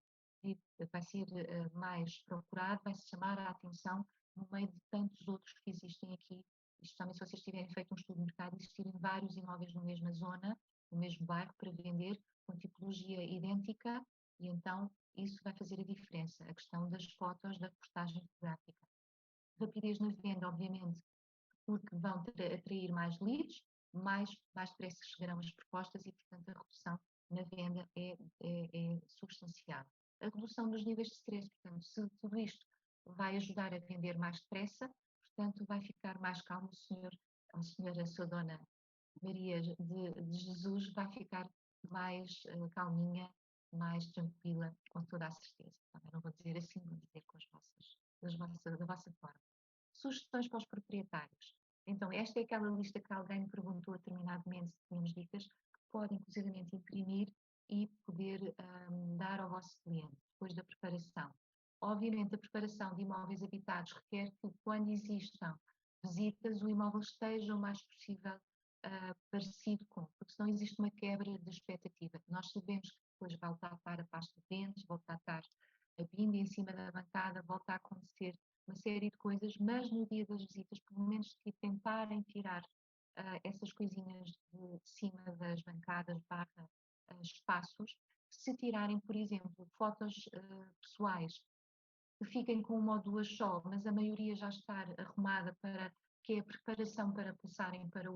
mais procurado, vai se chamar a atenção no meio de tantos outros que existem aqui. Isto também, se vocês tiverem feito um estudo de mercado, existirem vários imóveis na mesma zona, no mesmo bairro, para vender, com tipologia idêntica, e então isso vai fazer a diferença, a questão das fotos, da reportagem fotográfica. Rapidez na venda, obviamente, porque vão atrair mais leads, mais depressa chegarão as propostas e, portanto, a redução na venda é substancial. A redução dos níveis de stress, portanto, se tudo isto vai ajudar a vender mais depressa, portanto, vai ficar mais calmo a sua dona Maria de Jesus vai ficar mais calminha, mais tranquila, com toda a certeza. Também não vou dizer assim, vou dizer com da vossa forma. Sugestões para os proprietários. Então, esta é aquela lista que alguém me perguntou a determinado momento se tínhamos dicas que podem, inclusivamente, imprimir e poder dar ao vosso cliente, depois da preparação. Obviamente, a preparação de imóveis habitados requer que, quando existam visitas, o imóvel esteja o mais possível parecido com, porque senão existe uma quebra de expectativa. Nós sabemos que depois volta a estar a pasta de dentes, volta a estar a bimbi em cima da bancada, volta a acontecer uma série de coisas, mas no dia das visitas, pelo menos que tentarem tirar essas coisinhas de cima das bancadas barra espaços, se tirarem, por exemplo, fotos pessoais, que fiquem com uma ou duas só, mas a maioria já estar arrumada para que é a preparação para passarem para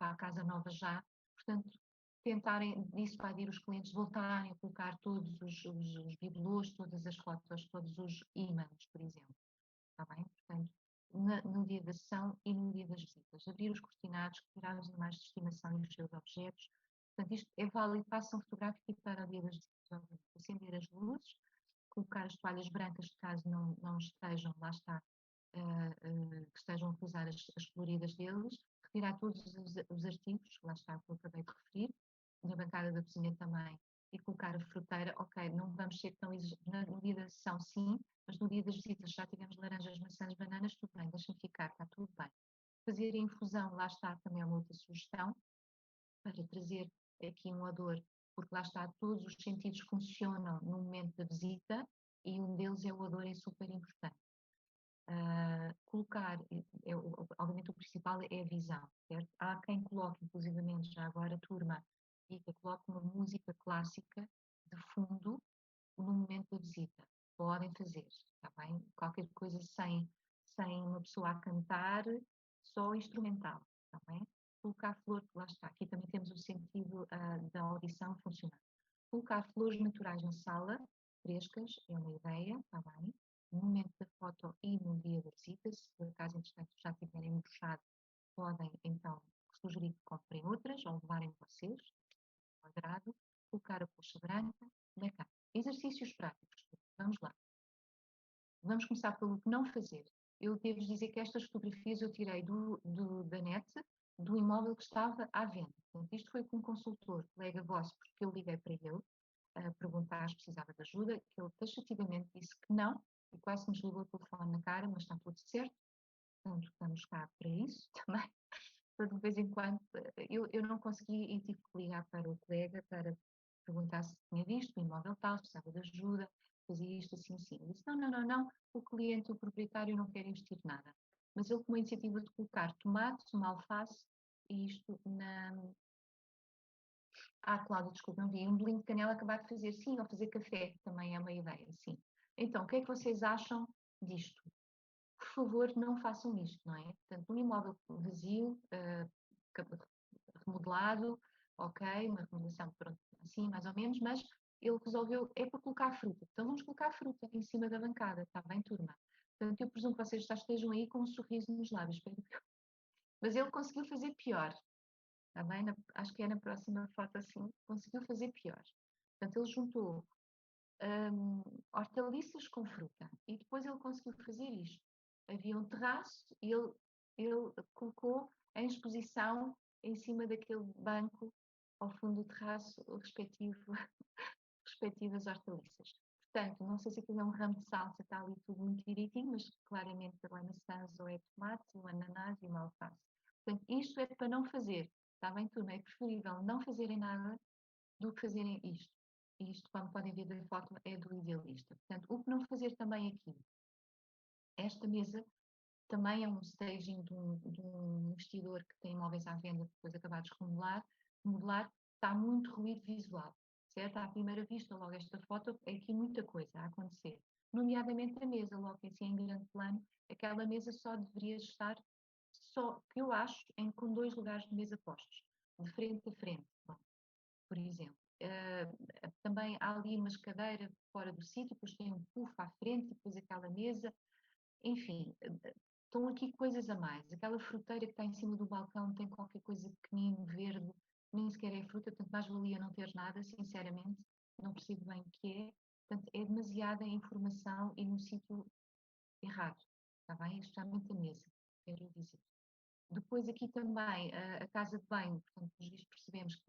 a casa nova já, portanto, tentarem dissuadir os clientes, voltarem a colocar todos os bibelôs, todas as fotos, todos os ímãs, por exemplo. Está bem? Portanto, no dia da sessão e no dia das visitas. Abrir os cortinados, retirar os animais de estimação e os seus objetos. Portanto, isto é válido para a ação fotográfica e para o dia das visitas. Acender as luzes, colocar as toalhas brancas, caso não estejam, lá está, que estejam a utilizar as coloridas deles, retirar todos os artigos, lá está, que eu acabei de referir, na bancada da cozinha também, e colocar a fruteira. Ok, não vamos ser tão exigentes, no dia da sessão sim, mas no dia das visitas já tivemos laranjas, maçãs, bananas, tudo bem, deixem ficar, está tudo bem. Fazer a infusão, lá está, também é uma outra sugestão, para trazer aqui um odor, porque lá está, todos os sentidos funcionam no momento da visita e um deles é o odor, é super importante. Colocar, obviamente o principal é a visão, certo? Há quem coloque, inclusivamente já agora, turma, dica, coloque uma música clássica de fundo no momento da visita. Podem fazer, está bem? Qualquer coisa sem uma pessoa a cantar, só instrumental, está bem? Colocar flor, lá está, aqui também temos o sentido da audição funcionar. Colocar flores naturais na sala, frescas, é uma ideia, está bem? No momento da foto e no dia da visita, se por acaso, entretanto, já tiverem embuchado, podem então sugerir que comprem outras ou levarem vocês, ao agrado, colocar a colcha branca na cama. Exercícios práticos, vamos lá. Vamos começar pelo que não fazer. Eu devo dizer que estas fotografias eu tirei da net, do imóvel que estava à venda. Portanto, isto foi com um consultor, colega vosso, porque eu liguei para ele, a perguntar se precisava de ajuda, que ele taxativamente disse que não, e quase nos ligou o telefone na cara, mas está tudo certo, portanto estamos cá para isso também. Portanto, de vez em quando, eu não consegui e tive que ligar para o colega para perguntar se tinha visto o imóvel tal, se precisava de ajuda, fazia isto assim, assim. Eu disse, não, o cliente, o proprietário não quer investir nada. Mas ele tomou a iniciativa de colocar tomates, uma alface e isto na... Ah, Cláudia, desculpa, não vi. Um bolinho de canela acabar de fazer, sim, ou fazer café, também é uma ideia, sim. Então, o que é que vocês acham disto? Por favor, não façam isto, não é? Portanto, um imóvel vazio, remodelado, ok, uma remodelação, pronto, assim, mais ou menos, mas ele resolveu, é para colocar fruta. Então vamos colocar fruta em cima da bancada, está bem, turma? Portanto, eu presumo que vocês já estejam aí com um sorriso nos lábios, mas ele conseguiu fazer pior, está bem? Acho que é na próxima foto assim, conseguiu fazer pior. Portanto, ele juntou hortaliças com fruta e depois ele conseguiu fazer isto. Havia um terraço e ele colocou em exposição em cima daquele banco ao fundo do terraço respectivas hortaliças. Portanto, não sei se aquilo é um ramo de salsa, está ali tudo muito direitinho, mas claramente ou é maçãs, ou é tomate, ou ananás e uma alface. Portanto, isto é para não fazer, está bem, turma? É preferível não fazerem nada do que fazerem isto. E isto, como podem ver da foto, é do idealista. Portanto, o que não fazer também aqui? Esta mesa também é um staging de um investidor que tem imóveis à venda depois acabados de remodelar, está muito ruído visual, certo? À primeira vista, logo esta foto, é aqui muita coisa a acontecer. Nomeadamente a mesa, logo assim em grande plano, aquela mesa só deveria estar, só que eu acho, com 2 lugares de mesa postos, de frente a frente, bom, por exemplo. Também há ali umas cadeiras fora do sítio, depois tem um puff à frente, depois aquela mesa, enfim, estão aqui coisas a mais. Aquela fruteira que está em cima do balcão tem qualquer coisa pequenino, verde, nem sequer é fruta, portanto mais valia não ter nada, sinceramente, não percebo bem o que é. Portanto, é demasiada informação e no sítio errado, está bem? Especialmente a mesa, quero dizer. Depois aqui também a casa de banho, portanto, pelos vistos percebemos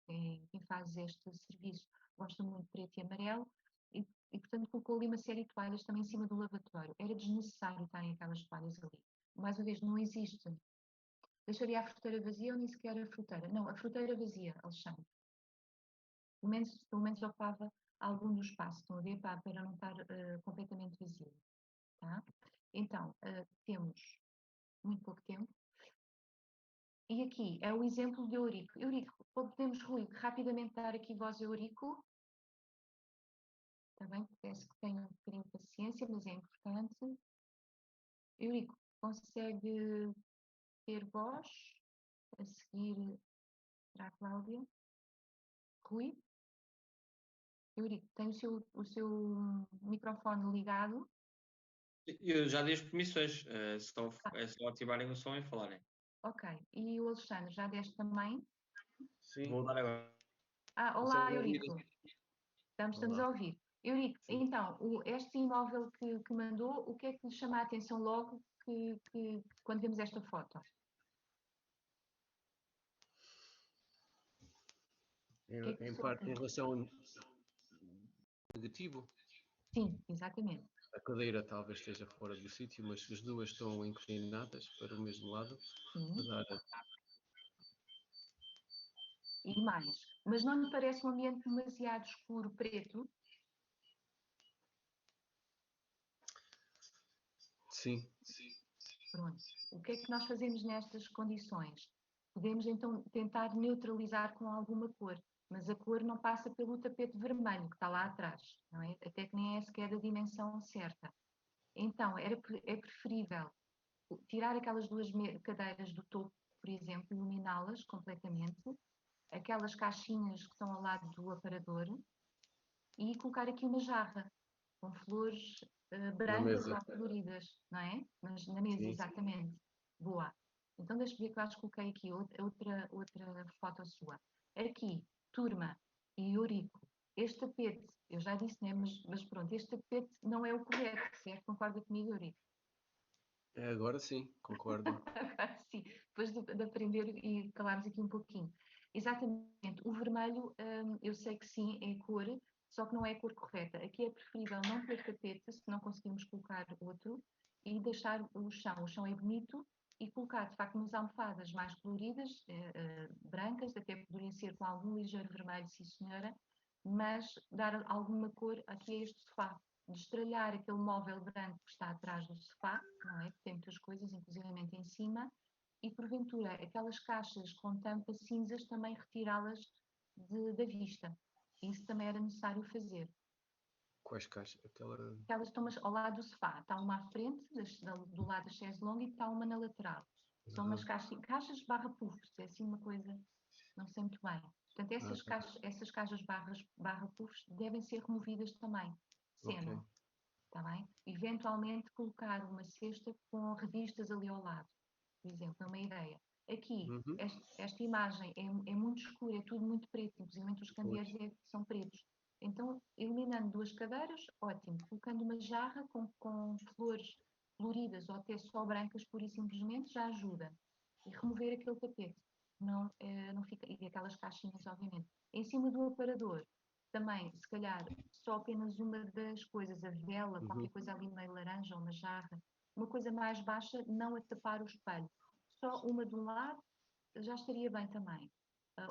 quem faz este serviço gosta muito de preto e amarelo e, portanto, colocou ali uma série de toalhas também em cima do lavatório. Era desnecessário estarem aquelas toalhas ali. Mais uma vez, não existe. Deixaria a fruteira vazia ou nem sequer a fruteira? Não, a fruteira vazia, Alexandre. Pelo menos ocupava algum do espaço, estão a ver, para não estar completamente vazio. Tá? Então, temos muito pouco tempo. E aqui é o exemplo de Eurico. Eurico, podemos, Rui, rapidamente dar aqui voz a Eurico? Está bem? Peço que tenham um bocadinho de paciência, mas é importante. Eurico, consegue ter voz? A seguir para a Cláudia. Rui? Eurico, tem o seu microfone ligado? Eu já dei as permissões, Ah, é só ativarem o som e falarem. ok. E o Alexandre, já deste também? Sim, Vou dar agora. Olá, consegue ouvir? Eurico. Estamos Olá. a ouvir. Eurico, Sim. então, este imóvel que mandou, o que é que lhe chama a atenção logo quando vemos esta foto? O que é que Em lhe parte, em soube? relação ao negativo, Sim, exatamente. a cadeira talvez esteja fora do sítio, mas as duas estão inclinadas para o mesmo lado, Sim. para dar E mais. Mas não lhe parece um ambiente demasiado escuro, preto? sim, Pronto. O que é que nós fazemos nestas condições? Podemos então tentar neutralizar com alguma cor, mas a cor não passa pelo tapete vermelho que está lá atrás, não é? Até que nem é sequer da dimensão certa. Então, é preferível tirar aquelas 2 cadeiras do topo, por exemplo, iluminá-las completamente, aquelas caixinhas que estão ao lado do aparador e colocar aqui uma jarra com flores na brancas mesa. ou coloridas, não é? Mas na mesa, Sim, exatamente. Boa. Então deixa-me ver que eu acho que coloquei aqui outra foto sua. Aqui, turma e Eurico, este tapete, eu já disse, né? Mas pronto, este tapete não é o correto, certo? Concorda comigo, Eurico? agora sim, concordo. Sim, depois de aprender e calarmos aqui um pouquinho. Exatamente. O vermelho, eu sei que sim, é a cor, só que não é a cor correta. Aqui é preferível não ter tapete, se não conseguirmos colocar outro, e deixar o chão. O chão é bonito e colocar, de facto, umas almofadas mais coloridas, brancas, até poderia ser com algum ligeiro vermelho, sim senhora, mas dar alguma cor aqui a este sofá. Destralhar aquele móvel branco que está atrás do sofá, não é? Que tem muitas coisas, inclusivamente em cima, e porventura aquelas caixas com tampas cinzas também retirá-las da vista. Isso também era necessário fazer. Quais caixas? Aquelas estão ao lado do sofá. Está uma à frente, do lado da chaise longue, e está uma na lateral. São umas caixas barra puffs, é assim uma coisa, não sei muito bem. Portanto, essas caixas barra puffs devem ser removidas também, Ok. está bem? Eventualmente colocar uma cesta com revistas ali ao lado, por exemplo, é uma ideia. Aqui, Uhum. esta imagem é muito escura, é tudo muito preto, inclusive os Pois. candeeiros são pretos. Então, eliminando 2 cadeiras, ótimo. Colocando uma jarra com flores floridas ou até só brancas, pura e simplesmente, já ajuda. E remover aquele tapete. Não fica, e aquelas caixinhas, obviamente. Em cima do aparador, também, se calhar, só apenas uma das coisas, a vela, qualquer coisa ali meio laranja ou uma jarra, uma coisa mais baixa, não a tapar o espelho. Só uma de um lado já estaria bem também.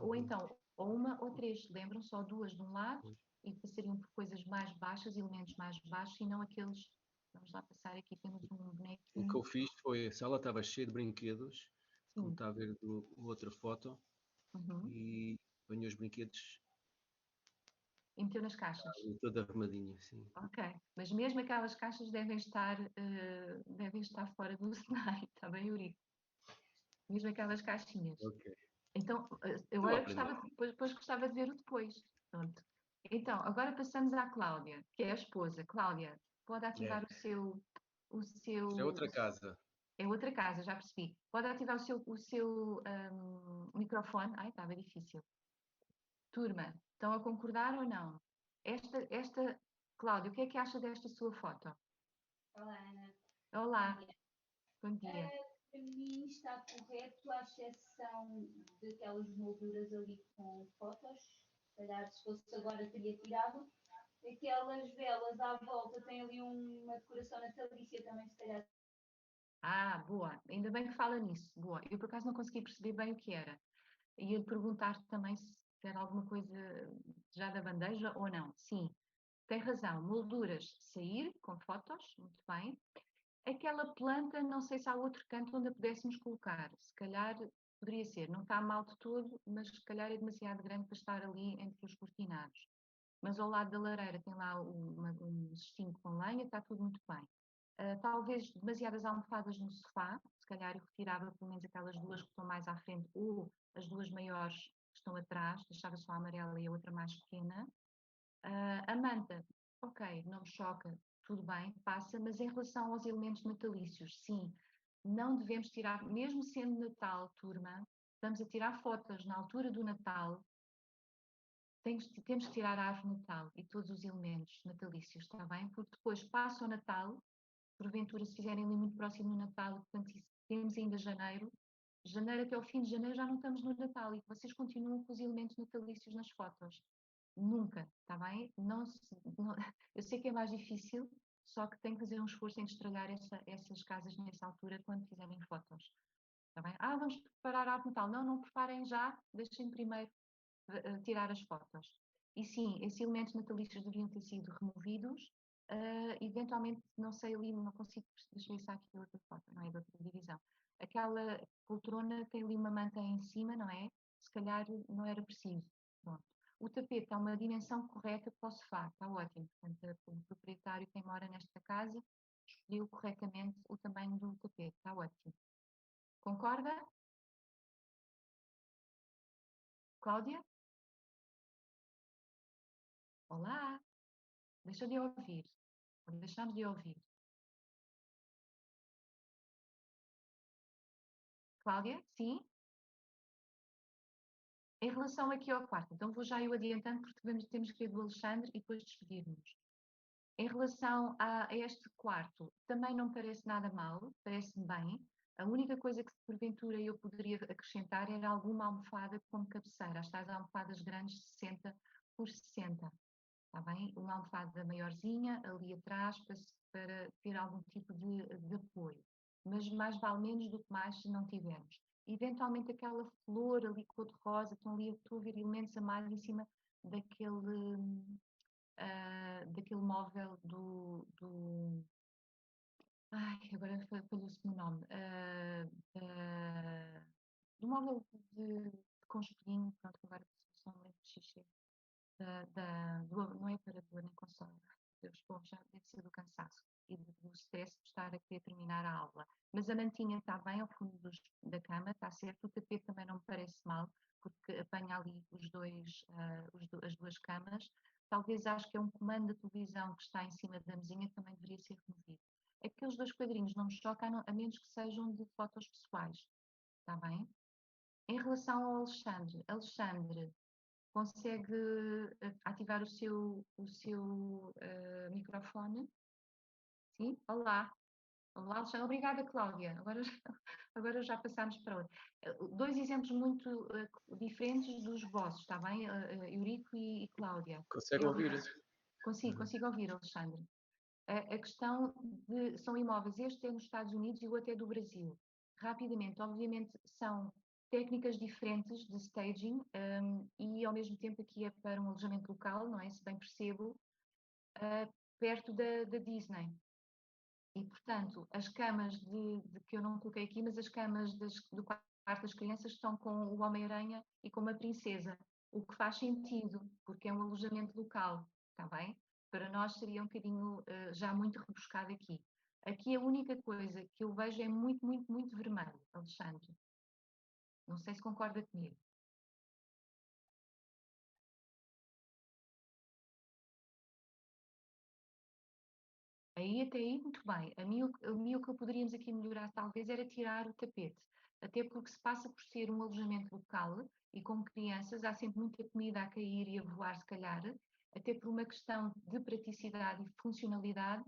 Ou então, ou uma ou 3, lembram? Só 2 de um lado e passariam por coisas mais baixas, elementos mais baixos, e não aqueles. Vamos lá passar aqui, temos um bonequinho. O que eu fiz foi, a sala estava cheia de brinquedos, como Sim. está a ver do outra foto, e ponho os brinquedos E meteu nas caixas. toda arrumadinha, sim. Ok, mas mesmo aquelas caixas devem estar fora do cenário, está bem, Eurico? Mesmo aquelas caixinhas. Ok. Então, eu Estou a agora aprender. depois gostava de ver o depois. Pronto. Então, agora passamos à Cláudia, que é a esposa. Cláudia, pode ativar o Isto é seu, outra casa. é outra casa, já percebi. Pode ativar o seu microfone. Ai, estava difícil. Turma, estão a concordar ou não? Cláudia, o que é que acha desta sua foto? Olá, Ana. Olá, Bom dia. bom dia. Para mim está correto, à exceção daquelas molduras ali com fotos. Se calhar, se fosse agora, teria tirado. Aquelas velas à volta têm ali uma decoração natalícia também, se calhar. Ah, boa. Ainda bem que fala nisso. Boa. Eu, por acaso, não consegui perceber bem o que era. Ia-lhe perguntar também se era alguma coisa já da bandeja ou não. Sim, tem razão. Molduras, sair com fotos, muito bem. Aquela planta, não sei se há outro canto onde a pudéssemos colocar. Se calhar poderia ser. Não está mal de todo, mas se calhar é demasiado grande para estar ali entre os cortinados. Mas ao lado da lareira tem lá um cestinho com lenha, está tudo muito bem. Talvez demasiadas almofadas no sofá, se calhar eu retirava pelo menos aquelas 2 que estão mais à frente ou as 2 maiores que estão atrás, deixava só a amarela e a outra mais pequena. A manta, ok, não me choca, tudo bem, passa, mas em relação aos elementos natalícios, sim, não devemos tirar, mesmo sendo Natal, turma, estamos a tirar fotos na altura do Natal, temos que tirar a árvore de Natal e todos os elementos natalícios, está bem? Porque depois passa o Natal, porventura se fizerem ali muito próximo do Natal, portanto temos ainda janeiro até o fim de janeiro já não estamos no Natal e vocês continuam com os elementos natalícios nas fotos. Nunca, está bem? Eu sei que é mais difícil, só que tem que fazer um esforço em destralhar essas casas nessa altura quando fizerem fotos. Está bem? Ah, vamos preparar a árvore de Natal. Não, não preparem já, deixem primeiro tirar as fotos. E sim, esses elementos natalícios deviam ter sido removidos. Eventualmente, não sei ali, não consigo, deixa eu ver se há aqui outra foto, não é da outra divisão. Aquela poltrona tem ali uma manta em cima, não é? Se calhar não era preciso. Pronto. O tapete está uma dimensão correta para o sofá, está ótimo. Portanto, o proprietário, quem mora nesta casa, escolheu corretamente o tamanho do tapete, está ótimo. Concorda? Cláudia? Olá? Deixa de ouvir. Deixamos de ouvir. Cláudia? Sim? Em relação aqui ao quarto, então vou já eu adiantando porque temos que ir do Alexandre e depois despedir-nos. Em relação a este quarto, também não parece nada mal, parece-me bem. A única coisa que porventura eu poderia acrescentar era alguma almofada como cabeceira, as tais almofadas grandes de 60 por 60, está bem? Uma almofada maiorzinha ali atrás para ter algum tipo de apoio. Mas mais vale menos do que mais se não tivermos. Eventualmente aquela flor ali cor-de-rosa, estão ali, estou a ver elementos a mais em cima daquele móvel ai, agora falhou-se-me o nome. Do móvel com espinho, pronto, agora só me lembro de xixi. Não é para dor nem consolo. Deus, bom, já deve ser do cansaço e do stress de estar a querer terminar a aula. Mas a mantinha está bem ao fundo da cama, está certo. O tapete também não me parece mal, porque apanha ali as duas camas. Talvez acho que é um comando de televisão que está em cima da mesinha que também deveria ser removido. Aqueles 2 quadrinhos não me chocam, a menos que sejam de fotos pessoais. Está bem? Em relação ao Alexandre, consegue ativar o seu microfone? Sim? Olá. Olá, Alexandre. Obrigada, Cláudia. Agora já passamos para outro. 2 exemplos muito diferentes dos vossos, está bem? Eurico e Cláudia. Consegue ouvir? Consigo ouvir, Alexandre. A questão são imóveis, este é nos Estados Unidos e o outro é do Brasil. Rapidamente, obviamente, são técnicas diferentes de staging e ao mesmo tempo aqui é para um alojamento local, não é? Se bem percebo, perto da Disney. E, portanto, as camas que eu não coloquei aqui, mas as camas do quarto das crianças estão com o Homem-Aranha e com uma princesa, o que faz sentido, porque é um alojamento local, está bem? Para nós seria um bocadinho já muito rebuscado aqui. Aqui a única coisa que eu vejo é muito, muito, muito vermelho, Alexandre. Não sei se concorda comigo. Até aí, muito bem. A mim o que poderíamos aqui melhorar talvez era tirar o tapete. Até porque se passa por ser um alojamento local e com crianças há sempre muita comida a cair e a voar, se calhar, até por uma questão de praticidade e funcionalidade,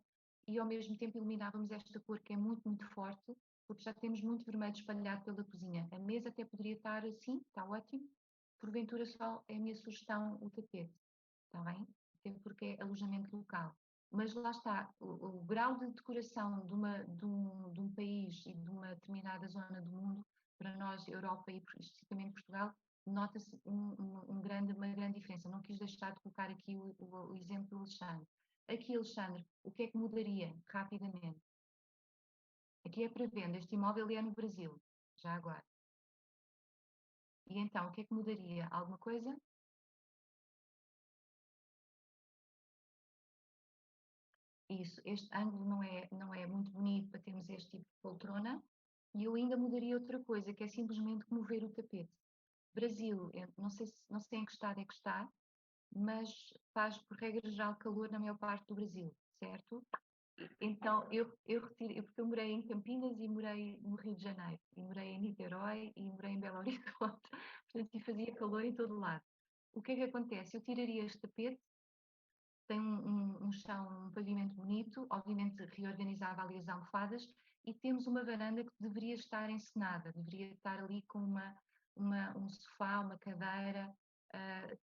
e ao mesmo tempo eliminávamos esta cor que é muito, muito forte, porque já temos muito vermelho espalhado pela cozinha. A mesa até poderia estar assim, está ótimo. Porventura só é a minha sugestão o tapete, está bem? Até porque é alojamento local. Mas lá está, o grau de decoração de um país e de uma determinada zona do mundo, para nós, Europa e especificamente Portugal, nota-se uma grande diferença. Não quis deixar de colocar aqui o exemplo do Alexandre. Aqui, Alexandre, o que é que mudaria rapidamente? Aqui é para venda, este imóvel é no Brasil, já agora. E então, o que é que mudaria? Alguma coisa? Isso, este ângulo não é muito bonito para termos este tipo de poltrona, e eu ainda mudaria outra coisa, que é simplesmente mover o tapete. Brasil, eu não sei em que estado é que está, mas faz, por regra geral, calor na maior parte do Brasil, certo? Então, eu retiro, porque eu morei em Campinas e morei no Rio de Janeiro, e morei em Niterói e morei em Belo Horizonte, portanto, e fazia calor em todo lado. O que é que acontece? Eu tiraria este tapete, tem um chão, um pavimento bonito, obviamente reorganizava ali as almofadas e temos uma varanda que deveria estar encenada, deveria estar ali com um sofá, uma cadeira,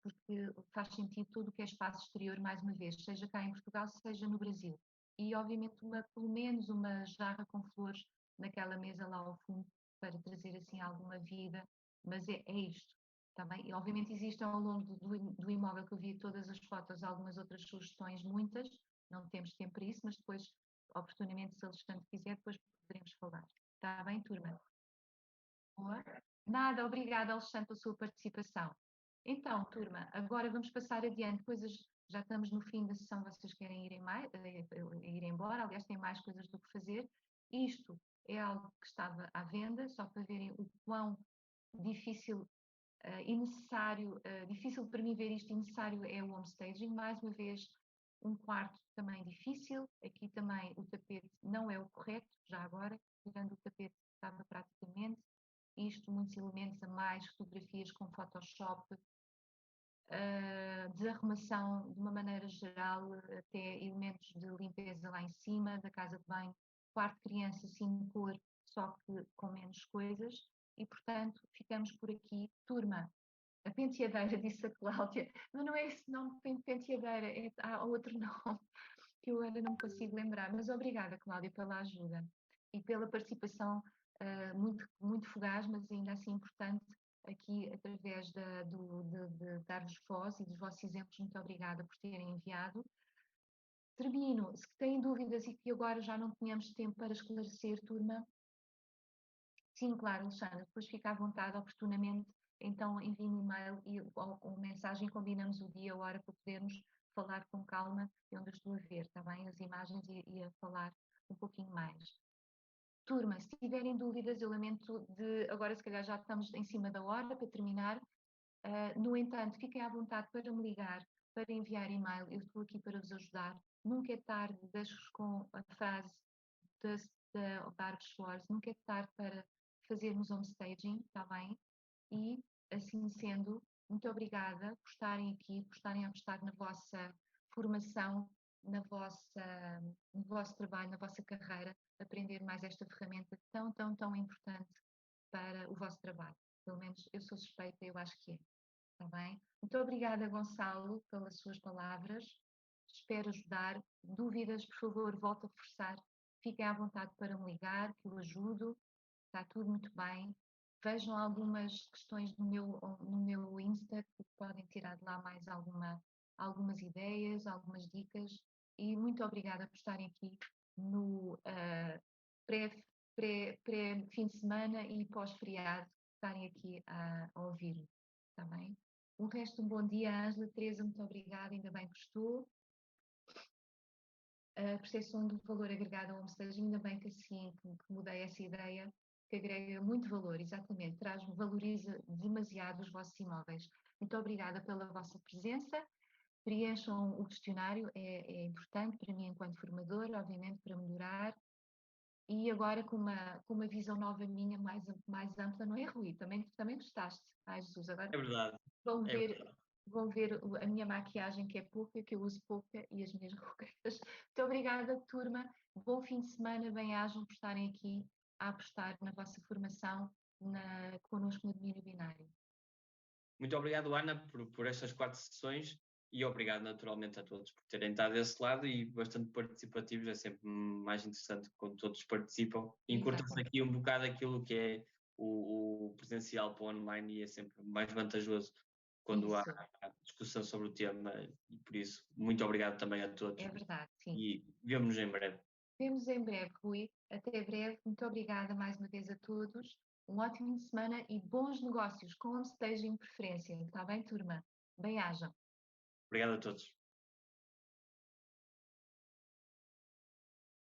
porque faz sentido tudo o que é espaço exterior, mais uma vez, seja cá em Portugal, seja no Brasil. E obviamente pelo menos uma jarra com flores naquela mesa lá ao fundo, para trazer assim alguma vida, mas é isto. Também, e obviamente existem ao longo do imóvel que eu vi todas as fotos, algumas outras sugestões, muitas, não temos tempo para isso, mas depois, oportunamente, se Alexandre quiser, depois poderemos falar. Está bem, turma? Boa? Nada, obrigada, Alexandre, pela sua participação. Então, turma, agora vamos passar adiante, coisas, já estamos no fim da sessão, vocês querem ir embora, aliás, têm mais coisas do que fazer. Isto é algo que estava à venda, só para verem o quão difícil e necessário, difícil para mim ver isto, e necessário é o homestaging, mais uma vez um quarto também difícil, aqui também o tapete não é o correto, já agora, tirando o tapete estava praticamente, isto, muitos elementos a mais, fotografias com Photoshop, desarrumação de uma maneira geral, até elementos de limpeza lá em cima, da casa de banho, quarto de criança, sim, cor, só que coisas e, portanto, ficamos por aqui. Turma, a penteadeira, disse a Cláudia, mas não é esse nome penteadeira, há outro nome que eu ainda não consigo lembrar, mas obrigada, Cláudia, pela ajuda e pela participação muito fugaz, mas ainda assim importante, aqui através de dar-vos voz e dos vossos exemplos. Muito obrigada por terem enviado. Termino. Se têm dúvidas e que agora já não tínhamos tempo para esclarecer, turma. Sim, claro, Alexandra, depois fica à vontade, oportunamente, então envie-me um e-mail ou mensagem, combinamos o dia, a hora para podermos falar com calma, onde eu estou a ver, está bem? As imagens e a falar um pouquinho mais. Turma, se tiverem dúvidas, eu lamento agora se calhar já estamos em cima da hora para terminar. No entanto, fiquem à vontade para me ligar, para enviar e-mail, eu estou aqui para vos ajudar. Nunca é tarde, deixo-vos com a frase da Barbara Schwartz, nunca é tarde para fazermos homestaging, está bem? E, assim sendo, muito obrigada por estarem aqui, por estarem a apostar na vossa formação, no vosso trabalho, na vossa carreira, aprender mais esta ferramenta tão importante para o vosso trabalho. Pelo menos eu sou suspeita, eu acho que é. Está bem? Muito obrigada, Gonçalo, pelas suas palavras. Espero ajudar. Dúvidas, por favor, volto a reforçar. Fiquem à vontade para me ligar, que eu ajudo. Está tudo muito bem. Vejam algumas questões no meu Insta, que podem tirar de lá mais algumas ideias, algumas dicas. E muito obrigada por estarem aqui no pré-fim de semana e pós-feriado, estarem aqui a ouvir-me. Está bem? O resto, um bom dia, Ângela. Teresa, muito obrigada, ainda bem que gostou. A percepção do valor agregado ao homestaging, ainda bem que assim, que mudei essa ideia, que agrega muito valor, exatamente, valoriza demasiado os vossos imóveis. Muito obrigada pela vossa presença. Preencham o questionário, é importante para mim enquanto formador, obviamente para melhorar. E agora com uma visão nova minha, mais ampla, não é, Rui? Também gostaste. Ai, Jesus, agora É verdade. vão ver a minha maquiagem, que é pouca, que eu uso pouca, e as minhas rugas. Muito obrigada, turma. Bom fim de semana. Bem-ajam por estarem aqui a apostar na vossa formação connosco no domínio binário. Muito obrigado, Ana, por estas 4 sessões e obrigado naturalmente a todos por terem estado desse lado e bastante participativos. É sempre mais interessante quando todos participam. Encurta-se aqui um bocado aquilo que é o presencial para o online e é sempre mais vantajoso quando há discussão sobre o tema e por isso, muito obrigado também a todos. É verdade, sim. E vemo-nos em breve. Vemo-nos em breve, Rui. Até breve. Muito obrigada mais uma vez a todos. Um ótimo fim de semana e bons negócios, com homestaging preferência. Está bem, turma? Bem-ajam. Obrigado a todos.